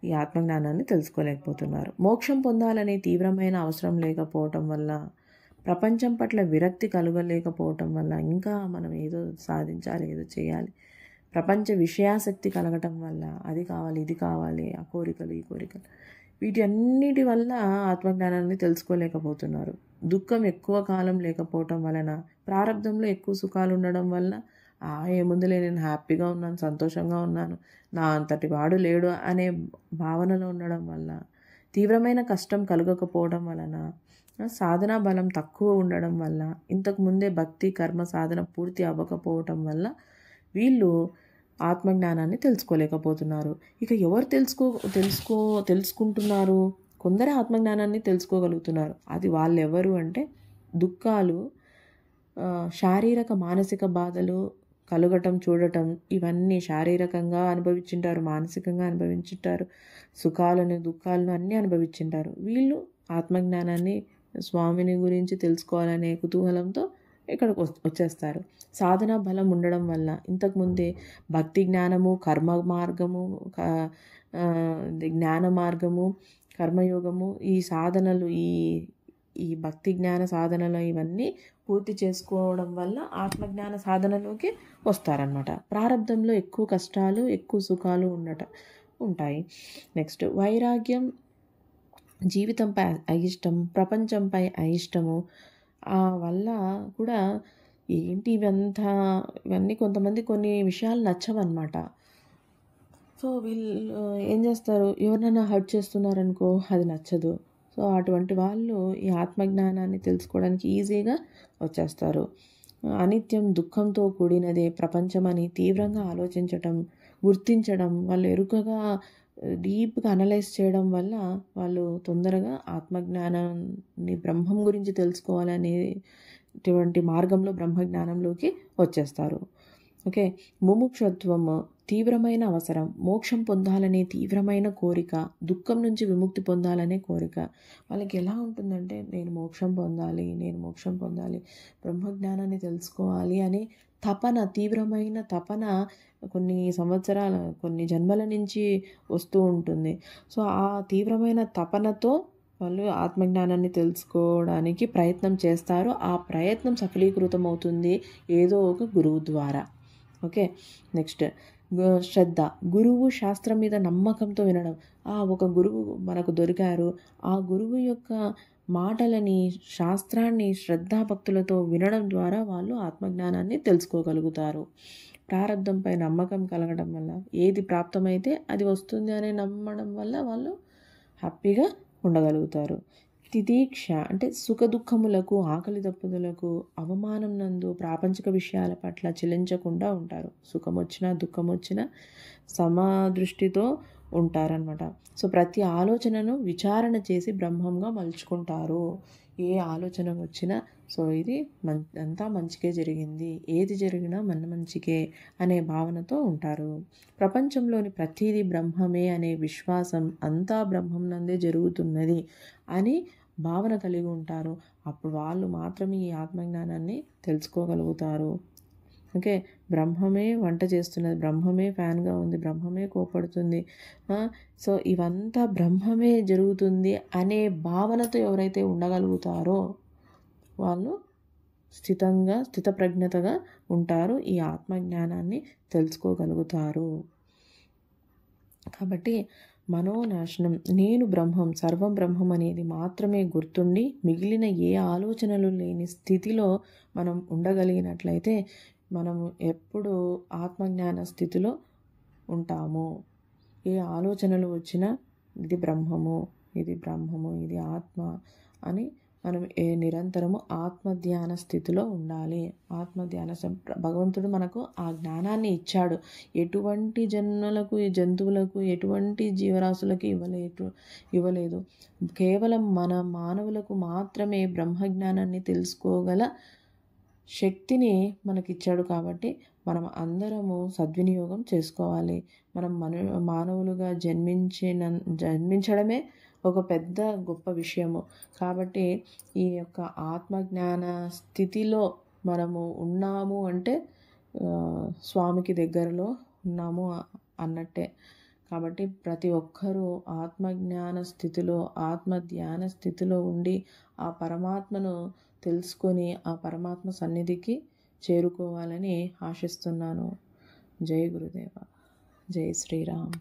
ఈ ఆత్మజ్ఞానాన్ని తెలుసుకోలేకపోతున్నారు. మోక్షం పొందాలనే తీవ్రమైన అవసరం లేకపోవటం వల్ల, ప్రపంచం పట్ల విరక్తి కలగలేకపోవటం వల్ల ఇంకా మనం ఏదో సాధించాలి, ఏదో చేయాలి, ప్రపంచ విషయాసక్తి కలగటం వల్ల అది కావాలి, ఇది కావాలి, ఆ కోరికలు, ఈ కోరికలు, వీటన్నిటి వల్ల ఆత్మజ్ఞానాన్ని తెలుసుకోలేకపోతున్నారు. దుఃఖం ఎక్కువ కాలం లేకపోవటం వలన, ప్రారంధంలో ఎక్కువ సుఖాలు ఉండడం వల్ల ఏముందిలే, నేను హ్యాపీగా ఉన్నాను, సంతోషంగా ఉన్నాను, నా అంతటి వాడు లేడు అనే భావనలో ఉండడం వల్ల, తీవ్రమైన కష్టం కలగకపోవడం వలన, సాధనా బలం తక్కువ ఉండడం వల్ల, ఇంతకుముందే భక్తి కర్మ సాధన పూర్తి అవ్వకపోవటం వల్ల వీళ్ళు ఆత్మజ్ఞానాన్ని తెలుసుకోలేకపోతున్నారు. ఇక ఎవరు తెలుసుకుంటున్నారు? కొందరే ఆత్మజ్ఞానాన్ని తెలుసుకోగలుగుతున్నారు. అది వాళ్ళు ఎవరు అంటే, దుఃఖాలు, శారీరక మానసిక బాధలు కలగటం, చూడటం, ఇవన్నీ శారీరకంగా అనుభవించింటారు, మానసికంగా అనుభవించింటారు, సుఖాలను దుఃఖాలను అన్నీ అనుభవించింటారు. వీళ్ళు ఆత్మజ్ఞానాన్ని, స్వామిని గురించి తెలుసుకోవాలనే కుతూహలంతో ఇక్కడికి వచ్చేస్తారు. సాధనా బలం ఉండడం వల్ల, ఇంతకుముందే భక్తి జ్ఞానము, కర్మ మార్గము, జ్ఞాన మార్గము, కర్మయోగము, ఈ సాధనలు, ఈ భక్తి జ్ఞాన సాధనలు ఇవన్నీ పూర్తి చేసుకోవడం వల్ల ఆత్మజ్ఞాన సాధనలోకి వస్తారనమాట. ప్రారంధంలో ఎక్కువ కష్టాలు, ఎక్కువ సుఖాలు ఉంటాయి. నెక్స్ట్ వైరాగ్యం, జీవితంపై అయిష్టం, ప్రపంచంపై అయిష్టము వల్ల కూడా ఏంటి ఇవన్నీ కొంతమంది కొన్ని విషయాలు నచ్చవన్నమాట. సో వీళ్ళు ఏం చేస్తారు, ఎవరినైనా హర్ట్ చేస్తున్నారనుకో అది నచ్చదు. సో అటువంటి వాళ్ళు ఈ ఆత్మజ్ఞానాన్ని తెలుసుకోవడానికి ఈజీగా వచ్చేస్తారు. అనిత్యం, దుఃఖంతో కూడినదే ప్రపంచమని తీవ్రంగా ఆలోచించటం, గుర్తించడం, వాళ్ళు ఎరుకగా డీప్గా అనలైజ్ చేయడం వల్ల వాళ్ళు తొందరగా ఆత్మజ్ఞానాన్ని, బ్రహ్మం గురించి తెలుసుకోవాలనేటువంటి మార్గంలో బ్రహ్మజ్ఞానంలోకి వచ్చేస్తారు. ఓకే. ముముక్షత్వము తీవ్రమైన అవసరం, మోక్షం పొందాలనే తీవ్రమైన కోరిక, దుఃఖం నుంచి విముక్తి పొందాలనే కోరిక. వాళ్ళకి ఎలా ఉంటుందంటే, నేను మోక్షం పొందాలి, బ్రహ్మజ్ఞానాన్ని తెలుసుకోవాలి అనే తపన, తీవ్రమైన తపన కొన్ని జన్మల నుంచి వస్తూ ఉంటుంది. సో ఆ తీవ్రమైన తపనతో వాళ్ళు ఆత్మజ్ఞానాన్ని తెలుసుకోవడానికి ప్రయత్నం చేస్తారు. ఆ ప్రయత్నం సఫలీకృతం అవుతుంది ఏదో ఒక గురువు ద్వారా. ఓకే. నెక్స్ట్ శ్రద్ధ, గురువు శాస్త్రం మీద నమ్మకంతో వినడం. ఒక గురువు మనకు దొరికారు, ఆ గురువు యొక్క మాటలని, శాస్త్రాన్ని శ్రద్ధాభక్తులతో వినడం ద్వారా వాళ్ళు ఆత్మజ్ఞానాన్ని తెలుసుకోగలుగుతారు. ప్రారంధంపై నమ్మకం కలగడం వల్ల, ఏది ప్రాప్తమైతే అది వస్తుంది అనే నమ్మడం వల్ల వాళ్ళు హ్యాపీగా ఉండగలుగుతారు. తితీక్ష అంటే సుఖదుఖములకు, ఆకలి దప్పుదలకు, అవమానం నందు, ప్రాపంచిక విషయాల పట్ల చెలించకుండా ఉంటారు. సుఖం వచ్చినా దుఃఖం వచ్చినా సమదృష్టితో ఉంటారనమాట. సో ప్రతి ఆలోచనను విచారణ చేసి బ్రహ్మంగా మలుచుకుంటారు. ఏ ఆలోచన వచ్చినా సో ఇది అంతా మంచికే జరిగింది, ఏది జరిగినా మన మంచికే అనే భావనతో ఉంటారు. ప్రపంచంలోని ప్రతిదీ బ్రహ్మమే అనే విశ్వాసం, అంతా బ్రహ్మం నందే జరుగుతున్నది అని భావన కలిగి ఉంటారు. అప్పుడు వాళ్ళు మాత్రమే ఈ ఆత్మజ్ఞానాన్ని తెలుసుకోగలుగుతారు. ఓకే. బ్రహ్మమే వంట చేస్తున్నది, బ్రహ్మమే ఫ్యాన్గా ఉంది, బ్రహ్మమే కోపడుతుంది, సో ఇవంతా బ్రహ్మమే జరుగుతుంది అనే భావనతో ఎవరైతే ఉండగలుగుతారో వాళ్ళు స్థితప్రజ్ఞతగా ఉంటారు, ఈ ఆత్మజ్ఞానాన్ని తెలుసుకోగలుగుతారు. కాబట్టి మనోనాశనం, నేను బ్రహ్మం, సర్వం బ్రహ్మం అనేది మాత్రమే గుర్తుండి మిగిలిన ఏ ఆలోచనలు లేని స్థితిలో మనం ఉండగలిగినట్లయితే మనము ఎప్పుడు ఆత్మజ్ఞాన స్థితిలో ఉంటాము. ఏ ఆలోచనలు వచ్చినా ఇది బ్రహ్మము, ఇది ఆత్మ అని మనం నిరంతరము ఆత్మధ్యాన స్థితిలో ఉండాలి. భగవంతుడు మనకు ఆ జ్ఞానాన్ని ఇచ్చాడు. ఎటువంటి జంతువులకు, ఎటువంటి జీవరాశులకు ఇవ్వలేదు. కేవలం మన మానవులకు మాత్రమే బ్రహ్మజ్ఞానాన్ని తెలుసుకోగల శక్తిని మనకిచ్చాడు. కాబట్టి మనం అందరము సద్వినియోగం చేసుకోవాలి. మనం మానవులుగా జన్మించడమే ఒక పెద్ద గొప్ప విషయము. కాబట్టి ఈ యొక్క ఆత్మజ్ఞాన స్థితిలో మనము ఉన్నాము అంటే స్వామికి దగ్గరలో ఉన్నాము అన్నట్టే. కాబట్టి ప్రతి ఒక్కరూ ఆత్మజ్ఞాన స్థితిలో, ఆత్మధ్యాన స్థితిలో ఉండి ఆ పరమాత్మను తెలుసుకొని ఆ పరమాత్మ సన్నిధికి చేరుకోవాలని ఆశిస్తున్నాను. జై గురుదేవ. జై శ్రీరామ్.